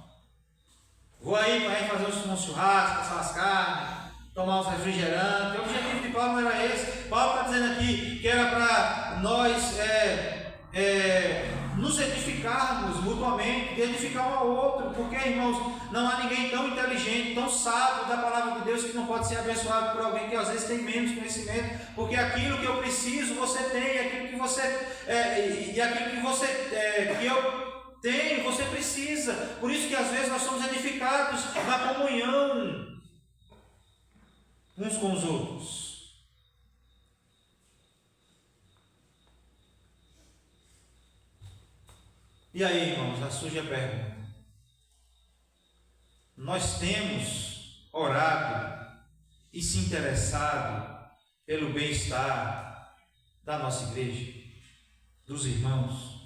Vou aí para fazer uns churrascos, passar as carnes, tomar uns refrigerantes. O objetivo de Paulo não era esse. Paulo está dizendo aqui que era para nós nos edificarmos mutuamente, edificar um ao outro, porque, irmãos, não há ninguém tão inteligente, tão sábio da palavra de Deus que não pode ser abençoado por alguém que às vezes tem menos conhecimento, porque aquilo que eu preciso você tem, aquilo que você e aquilo que eu tenho você precisa. Por isso que às vezes nós somos edificados na comunhão uns com os outros. E aí, irmãos, a surge a pergunta: nós temos orado e se interessado pelo bem-estar da nossa igreja, dos irmãos?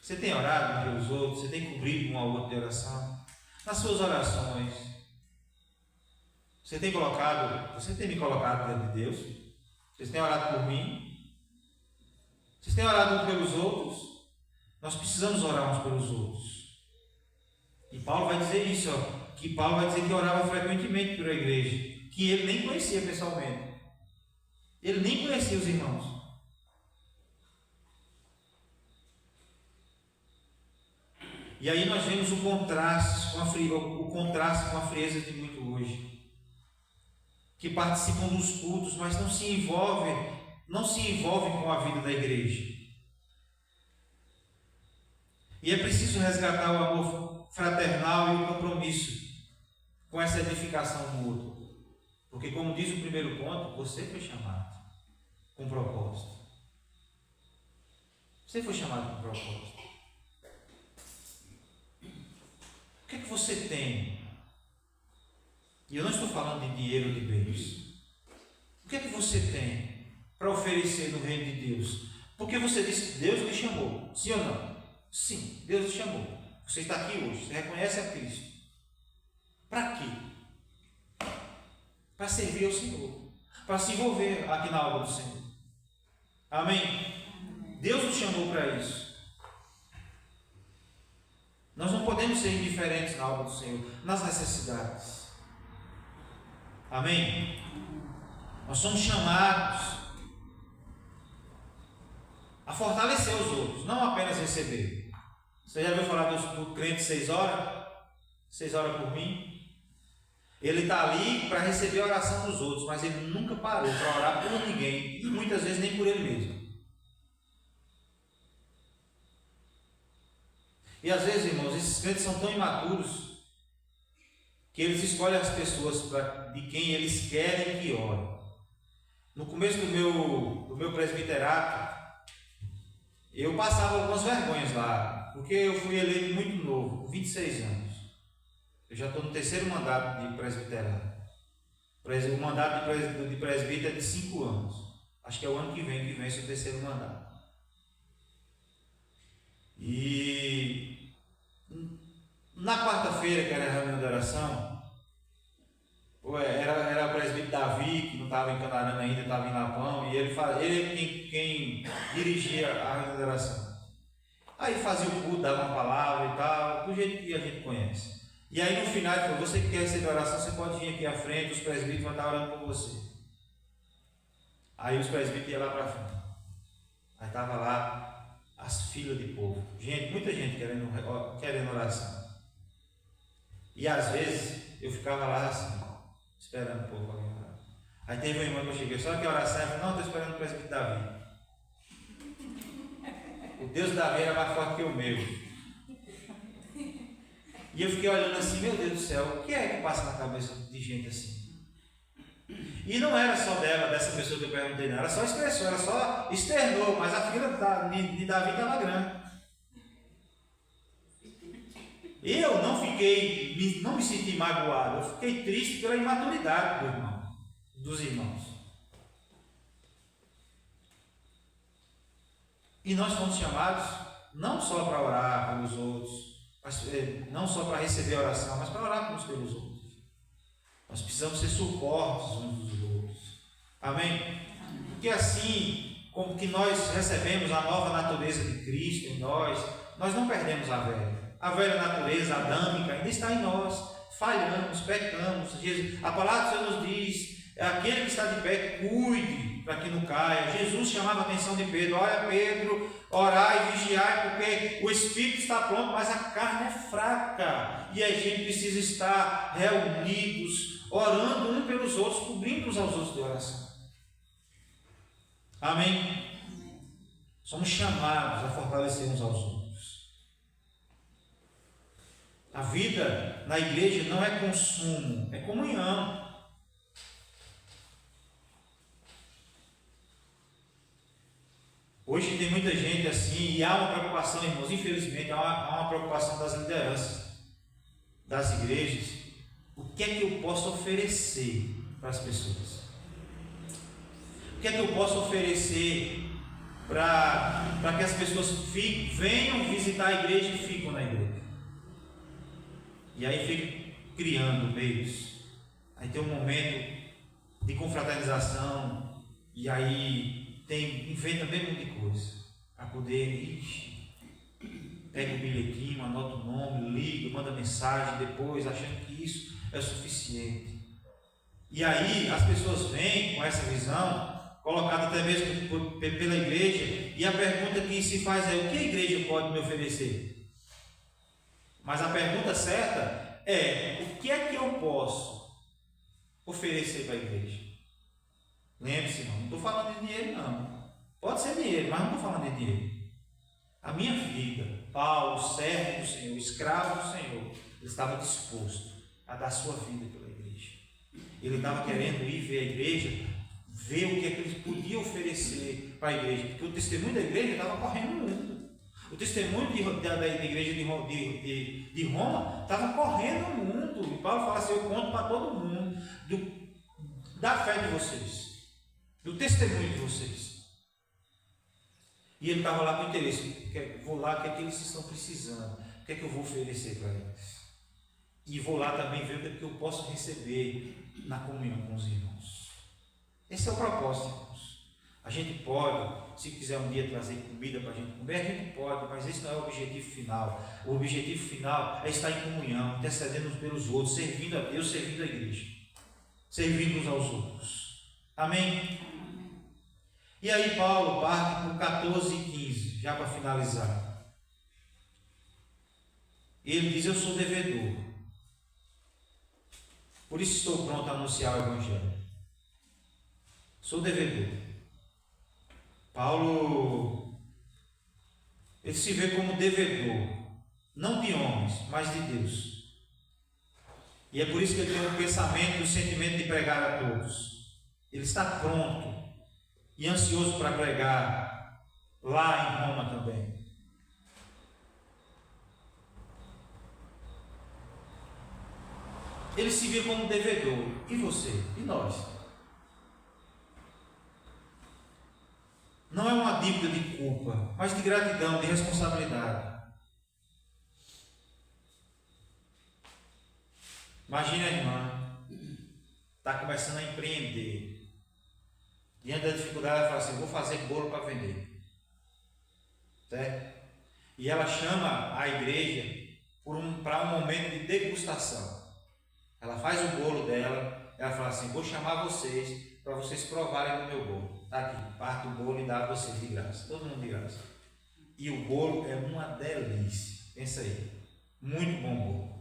Você tem orado pelos outros? Você tem cobrido um ao outro de oração? Nas suas orações, você tem me colocado diante de Deus? Vocês têm orado por mim? Vocês têm orado uns pelos outros? Nós precisamos orar uns pelos outros. E Paulo vai dizer isso, que Paulo vai dizer que orava frequentemente pela igreja, que ele nem conhecia pessoalmente. Ele nem conhecia os irmãos. E aí nós vemos o contraste com a frieza de muito hoje, que participam dos cultos, mas não se envolvem com a vida da igreja. E é preciso resgatar o amor fraternal e o compromisso com essa edificação mútua. Porque, como diz o primeiro ponto, você foi chamado com propósito. Você foi chamado com propósito. O que é que você tem? E eu não estou falando de dinheiro ou de bens. O que é que você tem para oferecer no reino de Deus? Porque você disse que Deus lhe chamou, sim ou não? Sim, Deus lhe chamou. Você está aqui hoje, você reconhece a Cristo. Para quê? Para servir ao Senhor, para se envolver aqui na obra do Senhor. Amém? Deus nos chamou para isso. Nós não podemos ser indiferentes na obra do Senhor, nas necessidades. Amém? Nós somos chamados a fortalecer os outros, não apenas receber. Você já ouviu falar do crente 6 horas? 6 horas por mim? Ele está ali para receber a oração dos outros, mas ele nunca parou para orar por ninguém, e muitas vezes nem por ele mesmo. E às vezes, irmãos, esses crentes são tão imaturos que eles escolhem as pessoas de quem eles querem que orem. No começo do meu presbiterato, eu passava algumas vergonhas lá, porque eu fui eleito muito novo, com 26 anos. Eu já estou no 3º mandato de presbiterato. O mandato de presbítero é de 5 anos. Acho que é o ano que vem vence o 3º mandato. E na quarta-feira, que era a reunião de oração, era o presbítero Davi, que não estava em Canarana ainda, estava em Lapão, e ele é quem dirigia a reunião de oração. Aí fazia o culto, dava uma palavra e tal, do jeito que a gente conhece. E aí no final ele falou: você que quer receber oração, você pode vir aqui à frente, os presbíteros vão estar orando por você. Aí os presbíteros iam lá para frente. Aí estava lá as filas de povo. Muita gente querendo oração. E às vezes eu ficava lá assim, esperando o povo alguém orar. Aí teve uma irmã que eu cheguei: só que a oração? Eu falei: não, estou esperando o presbítero Davi. O Deus da Davi era mais forte que o meu. E eu fiquei olhando assim: meu Deus do céu, o que é que passa na cabeça de gente assim? E não era só dessa pessoa que eu perguntei, não. Ela só expressou, ela só externou, mas a fila de Davi estava grande. Eu não me senti magoado, eu fiquei triste pela imaturidade dos irmãos. E nós fomos chamados não só para orar pelos outros, não só para receber a oração, mas para orar uns pelos outros. Nós precisamos ser suportes uns dos outros. Amém? Porque assim como que nós recebemos a nova natureza de Cristo em nós não perdemos a velha. A velha natureza adâmica ainda está em nós. Falhamos, pecamos. A palavra do Senhor nos diz: aquele que está de pé, cuide para que não caia. Jesus chamava a atenção de Pedro: olha, Pedro, orai e vigiai, porque o espírito está pronto, mas a carne é fraca. E a gente precisa estar reunidos, orando um pelos outros, cobrindo uns aos outros de oração. Amém? Somos chamados a fortalecer uns aos outros. A vida na igreja não é consumo, é comunhão. Hoje tem muita gente assim, e há uma preocupação, irmãos, infelizmente, há uma preocupação das lideranças, das igrejas. O que é que eu posso oferecer para as pessoas? O que é que eu posso oferecer para que as pessoas venham visitar a igreja e ficam na igreja? E aí fica criando meios. Aí tem um momento de confraternização, e aí inventa bem muita coisa para poder pega o bilhetinho, anota o nome, liga, manda mensagem depois, achando que isso é suficiente. E aí as pessoas vêm com essa visão, colocada até mesmo pela igreja, e a pergunta que se faz é: o que a igreja pode me oferecer? Mas a pergunta certa é: o que é que eu posso oferecer para a igreja? Lembre-se, não estou falando de dinheiro, não. Pode ser dinheiro, mas não estou falando de dinheiro. A minha vida, Paulo, servo do Senhor, escravo do Senhor, ele estava disposto a dar sua vida pela igreja. Ele estava querendo ir ver a igreja, ver o que é que ele podia oferecer para a igreja, porque o testemunho da igreja estava correndo no mundo. O testemunho da igreja de Roma estava correndo no mundo. E Paulo fala assim: eu conto para todo mundo da fé de vocês, do testemunho de vocês. E ele estava lá com interesse: vou lá, o que é que eles estão precisando, o que é que eu vou oferecer para eles. E vou lá também ver o que é que eu posso receber na comunhão com os irmãos. Esse é o propósito, irmãos. A gente pode, se quiser um dia trazer comida para a gente comer, a gente pode, mas esse não é o objetivo final. O objetivo final é estar em comunhão, intercedendo uns pelos outros, servindo a Deus, servindo a igreja, servindo uns aos outros. Amém? E aí Paulo parte por 14 e 15, já para finalizar. Ele diz: eu sou devedor, por isso estou pronto a anunciar o Evangelho. Sou devedor. Paulo, ele se vê como devedor, não de homens, mas de Deus. E é por isso que ele tem o pensamento e o sentimento de pregar a todos. Ele está pronto e ansioso para pregar lá em Roma também. Ele se vê como devedor. E você? E nós? Não é uma dívida de culpa, mas de gratidão, de responsabilidade. Imagina a irmã, está começando a empreender. Diante da dificuldade, ela fala assim: vou fazer bolo para vender. Certo? E ela chama a igreja para um momento de degustação. Ela faz o bolo dela, ela fala assim: vou chamar vocês para vocês provarem do meu bolo. Está aqui, parto o bolo e dá a vocês de graça, todo mundo de graça. E o bolo é uma delícia. Pensa aí, muito bom bolo.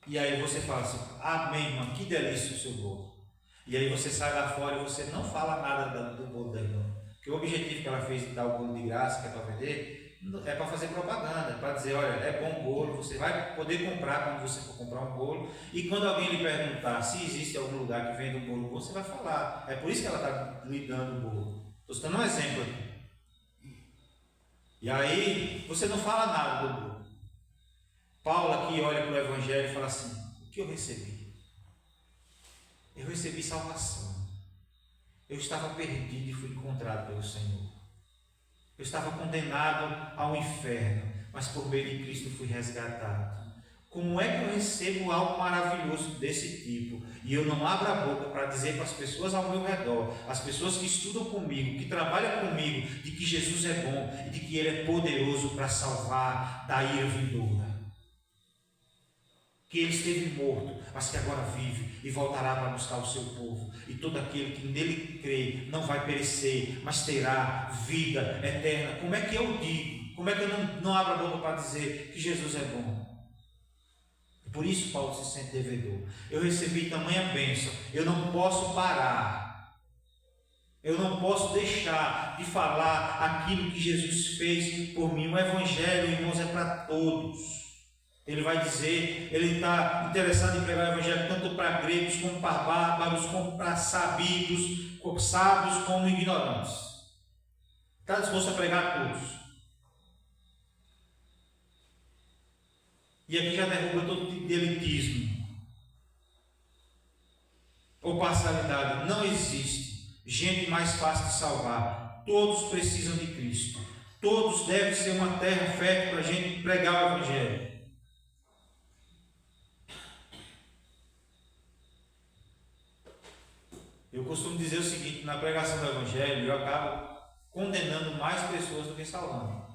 E aí você fala assim: amém, irmã, que delícia o seu bolo. E aí você sai lá fora e você não fala nada do bolo da irmã. Porque o objetivo que ela fez de dar o bolo de graça, que é para vender, é para fazer propaganda, para dizer: olha, é bom bolo, você vai poder comprar quando você for comprar um bolo. E quando alguém lhe perguntar se existe algum lugar que vende um bolo bom, você vai falar. É por isso que ela está lhe dando o bolo. Estou dando um exemplo aqui. E aí você não fala nada do bolo. Paulo aqui olha para o Evangelho e fala assim: o que eu recebi? Eu recebi salvação. Eu estava perdido e fui encontrado pelo Senhor. Eu estava condenado ao inferno, mas por meio de Cristo fui resgatado. Como é que eu recebo algo maravilhoso desse tipo e eu não abro a boca para dizer para as pessoas ao meu redor, as pessoas que estudam comigo, que trabalham comigo, de que Jesus é bom e de que Ele é poderoso para salvar da ira vindoura? Que Ele esteve morto, mas que agora vive e voltará para buscar o seu povo. E todo aquele que nele crê não vai perecer, mas terá vida eterna. Como é que eu digo? Como é que eu não abro a boca para dizer que Jesus é bom? Por isso Paulo se sente devedor. Eu recebi tamanha bênção, eu não posso parar. Eu não posso deixar de falar aquilo que Jesus fez por mim. O Evangelho, irmãos, é para todos. Ele vai dizer, ele está interessado em pregar o Evangelho tanto para gregos, como para bárbaros, como para sábios como ignorantes. Está disposto a pregar a todos. E aqui já derruba todo tipo de elitismo ou parcialidade. Não existe gente mais fácil de salvar. Todos precisam de Cristo. Todos devem ser uma terra fértil para a gente pregar o Evangelho. Eu costumo dizer o seguinte: na pregação do Evangelho eu acabo condenando mais pessoas do que salvando.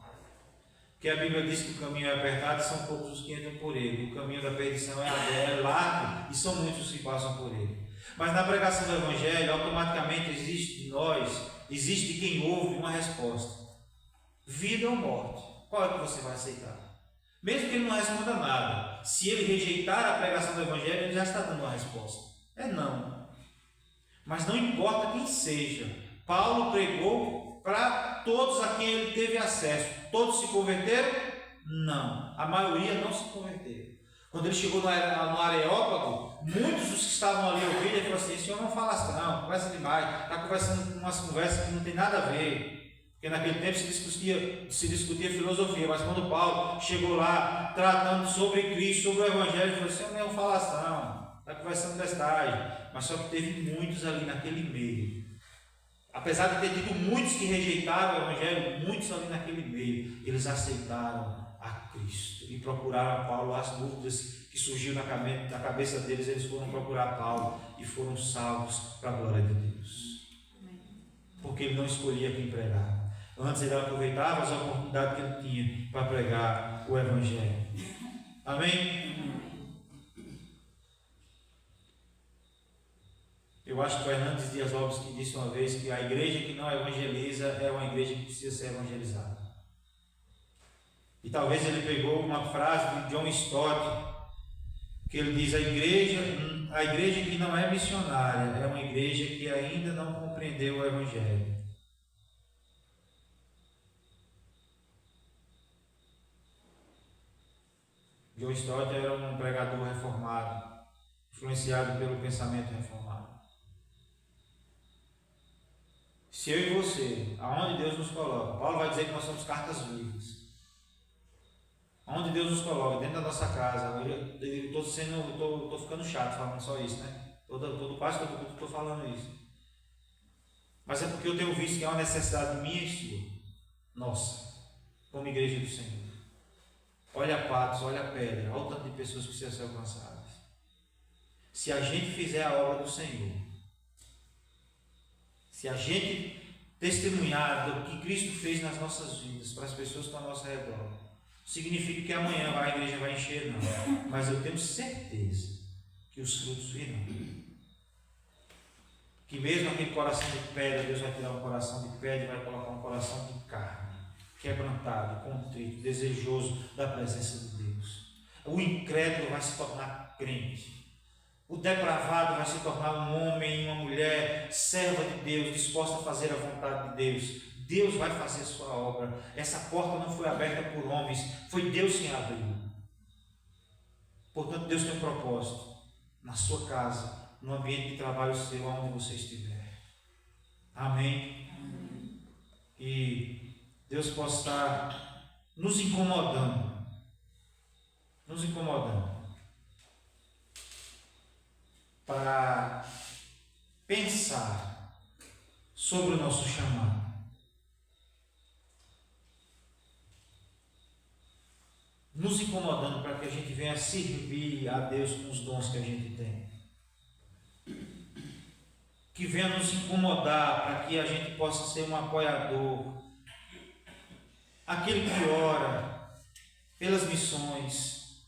Porque a Bíblia diz que o caminho é apertado e são poucos os que entram por ele. O caminho da perdição é largo e são muitos os que passam por ele. Mas na pregação do Evangelho, automaticamente existe de nós, existe de quem ouve uma resposta: vida ou morte. Qual é que você vai aceitar? Mesmo que ele não responda nada, se ele rejeitar a pregação do Evangelho, ele já está dando uma resposta: é não. Mas não importa quem seja, Paulo pregou para todos a quem ele teve acesso. Todos se converteram? Não. A maioria não se converteu. Quando ele chegou no Areópago, muitos dos que estavam ali ouvindo, ele falou assim: esse senhor não fala assim, não, conversa demais, está conversando umas conversas que não tem nada a ver. Porque naquele tempo se discutia filosofia, mas quando Paulo chegou lá tratando sobre Cristo, sobre o Evangelho, ele falou assim: senhor não fala assim, não. Está conversando bestagem. Mas só que teve muitos ali naquele meio. Apesar de ter tido muitos que rejeitaram o Evangelho, muitos ali naquele meio, eles aceitaram a Cristo e procuraram a Paulo. As dúvidas que surgiram na cabeça deles, eles foram procurar Paulo e foram salvos para a glória de Deus. Porque ele não escolhia quem pregar. Antes ele aproveitava as oportunidades que ele tinha para pregar o Evangelho. Amém? Eu acho que o Hernandes Dias Lopes que disse uma vez que a igreja que não evangeliza é uma igreja que precisa ser evangelizada. E talvez ele pegou uma frase de John Stott, que ele diz: a igreja que não é missionária é uma igreja que ainda não compreendeu o Evangelho. John Stott era um pregador reformado, influenciado pelo pensamento reformado. Se eu e você, aonde Deus nos coloca, Paulo vai dizer que nós somos cartas vivas. Aonde Deus nos coloca, dentro da nossa casa. Eu estou ficando chato falando só isso, né? Quase todo mundo estou falando isso. Mas é porque eu tenho visto que é uma necessidade minha e sua, nossa, como igreja do Senhor. Olha a Patos, olha a Pedra, olha o tanto de pessoas que precisam ser alcançadas. Se a gente fizer a obra do Senhor, se a gente testemunhar do que Cristo fez nas nossas vidas para as pessoas que estão ao nosso redor, significa que amanhã a igreja vai encher, não. Mas eu tenho certeza que os frutos virão. Que mesmo aquele coração de pedra, Deus vai tirar um coração de pedra e vai colocar um coração de carne, quebrantado, contrito, desejoso da presença de Deus. O incrédulo vai se tornar crente. O depravado vai se tornar um homem e uma mulher serva de Deus, disposta a fazer a vontade de Deus. Deus vai fazer a sua obra. Essa porta não foi aberta por homens, foi Deus quem abriu. Portanto, Deus tem um propósito na sua casa, no ambiente de trabalho seu, aonde você estiver. Amém? E Deus possa estar nos incomodando. Para pensar sobre o nosso chamado. nos incomodando para que a gente venha servir a Deus com os dons que a gente tem. Que venha nos incomodar para que a gente possa ser um apoiador, aquele que ora pelas missões.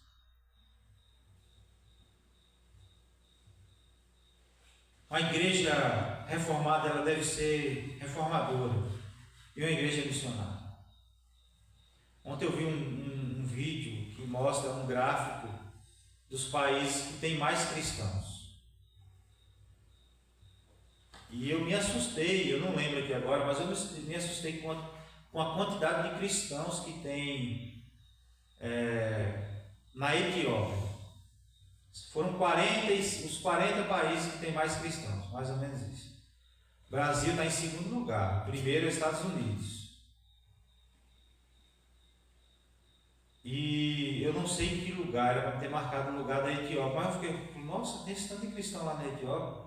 A igreja reformada, ela deve ser reformadora e uma igreja missionária. Ontem eu vi um vídeo que mostra um gráfico dos países que têm mais cristãos. E eu me assustei, eu não lembro aqui agora, mas eu me assustei com a quantidade de cristãos que tem na Etiópia. Foram os 40 países que têm mais cristãos, mais ou menos isso. O Brasil está em segundo lugar, o primeiro é os Estados Unidos. E eu não sei em que lugar, era para ter marcado o lugar da Etiópia, mas eu fiquei, nossa, tem esse tanto de cristão lá na Etiópia.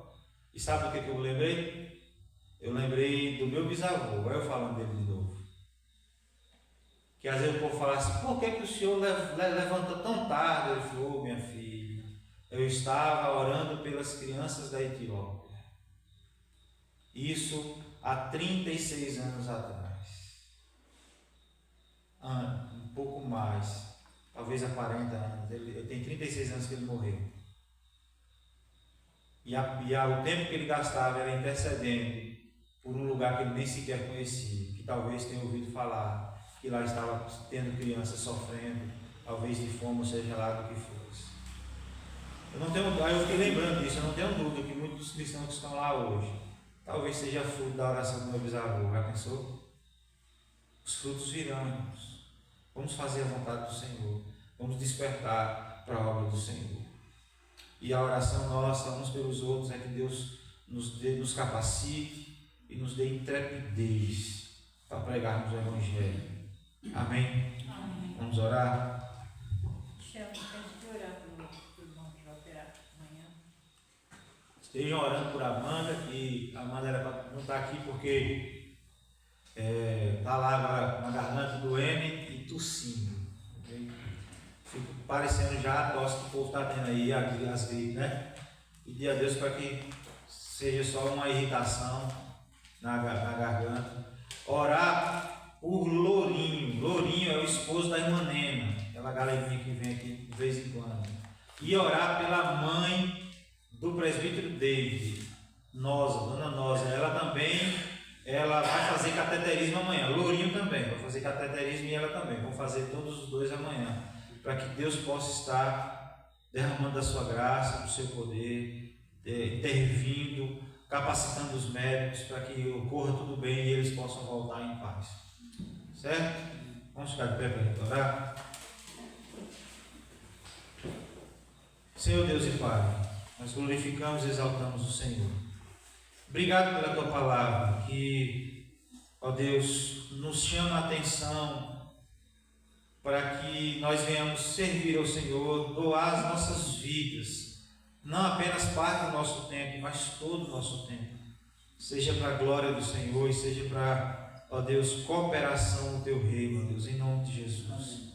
E sabe o que eu lembrei? Eu lembrei do meu bisavô, vai eu falando dele de novo. Que às vezes o povo fala assim, por que o senhor levanta tão tarde? Ele falou, minha filha, eu estava orando pelas crianças da Etiópia. Isso há 36 anos atrás. Um pouco mais, talvez há 40 anos. Ele tem 36 anos que ele morreu. E o tempo que ele gastava era intercedendo por um lugar que ele nem sequer conhecia, que talvez tenha ouvido falar, que lá estava tendo crianças sofrendo, talvez de fome, ou seja lá do que fosse. Aí eu fiquei lembrando disso, eu não tenho dúvida que muitos dos cristãos que estão lá hoje, talvez seja fruto da oração do meu bisavô, já pensou? Os frutos virão, irmãos. Vamos fazer a vontade do Senhor, vamos despertar para a obra do Senhor. E a oração nossa uns pelos outros é que Deus nos capacite e nos dê intrepidez para pregarmos o Evangelho. Amém? Amém. Vamos orar? Michel, pede de orar pelo irmão que vai operar amanhã. Estejam orando por Amanda, que a Amanda era para não estar aqui porque está lá agora na garganta doendo e tossindo. Okay? Fico parecendo já a tosse que o povo está tendo aí, as gripes, né? Pedir a Deus para que seja só uma irritação na garganta. Orar por Lourinho. Lourinho é o esposo da irmã Nena, aquela galerinha que vem aqui de vez em quando. E orar pela mãe do presbítero David, Dona Nosa. Ela vai fazer cateterismo amanhã. Lourinho também vai fazer cateterismo e ela também. Vão fazer todos os dois amanhã. Para que Deus possa estar derramando da sua graça, do seu poder, intervindo, capacitando os médicos para que ocorra tudo bem e eles possam voltar em paz. Certo? Vamos ficar de pé para a gente orar? Senhor Deus e Pai, nós glorificamos e exaltamos o Senhor. Obrigado pela Tua palavra, que, ó Deus, nos chama a atenção para que nós venhamos servir ao Senhor, doar as nossas vidas, não apenas parte do nosso tempo, mas todo o nosso tempo, seja para a glória do Senhor e seja para, ó Deus, cooperação no Teu reino, ó Deus, em nome de Jesus.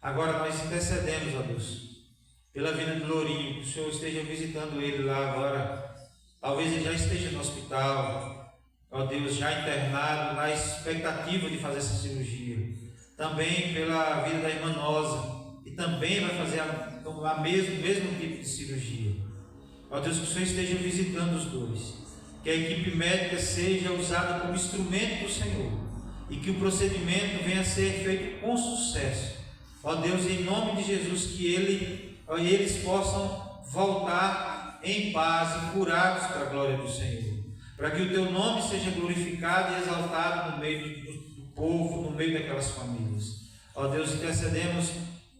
Agora nós intercedemos, ó Deus, pela vida de Lourinho, que o Senhor esteja visitando ele lá agora, talvez ele já esteja no hospital, ó Deus, já internado, na expectativa de fazer essa cirurgia. Também pela vida da irmã Nosa, que também vai fazer o mesmo tipo de cirurgia. Ó Deus, que o Senhor esteja visitando os dois, que a equipe médica seja usada como instrumento do Senhor e que o procedimento venha a ser feito com sucesso. Ó Deus, em nome de Jesus, que eles possam voltar em paz e curados para a glória do Senhor, para que o Teu nome seja glorificado e exaltado no meio do povo, no meio daquelas famílias. Ó Deus, intercedemos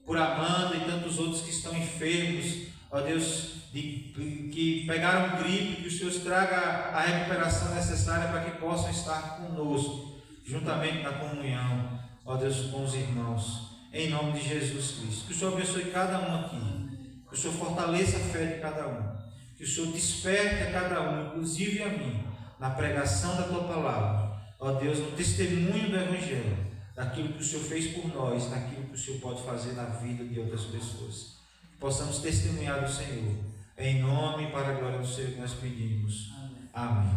por Amanda e tantos outros que estão enfermos, ó Deus, que pegaram gripe, que o Senhor traga a recuperação necessária para que possam estar conosco, juntamente na comunhão, ó Deus, com os irmãos, em nome de Jesus Cristo. Que o Senhor abençoe cada um aqui, que o Senhor fortaleça a fé de cada um, que o Senhor desperte a cada um, inclusive a mim, na pregação da Tua palavra, ó Deus, no testemunho do Evangelho, daquilo que o Senhor fez por nós, daquilo que o Senhor pode fazer na vida de outras pessoas. Possamos testemunhar do Senhor. Em nome e para a glória do Senhor que nós pedimos. Amém.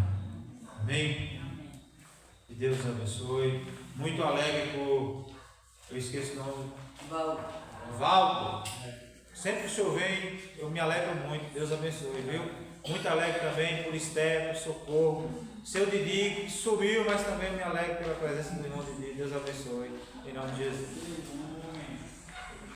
Amém. Que Deus abençoe. Muito alegre por... Eu esqueço o nome. Valdo. Sempre que o Senhor vem, eu me alegro muito. Deus abençoe, viu? Muito alegre também por Esther, por Socorro. Seu Didi, que sumiu, mas também me alegro pela presença do irmão Didi. Deus abençoe. Em nome de Jesus.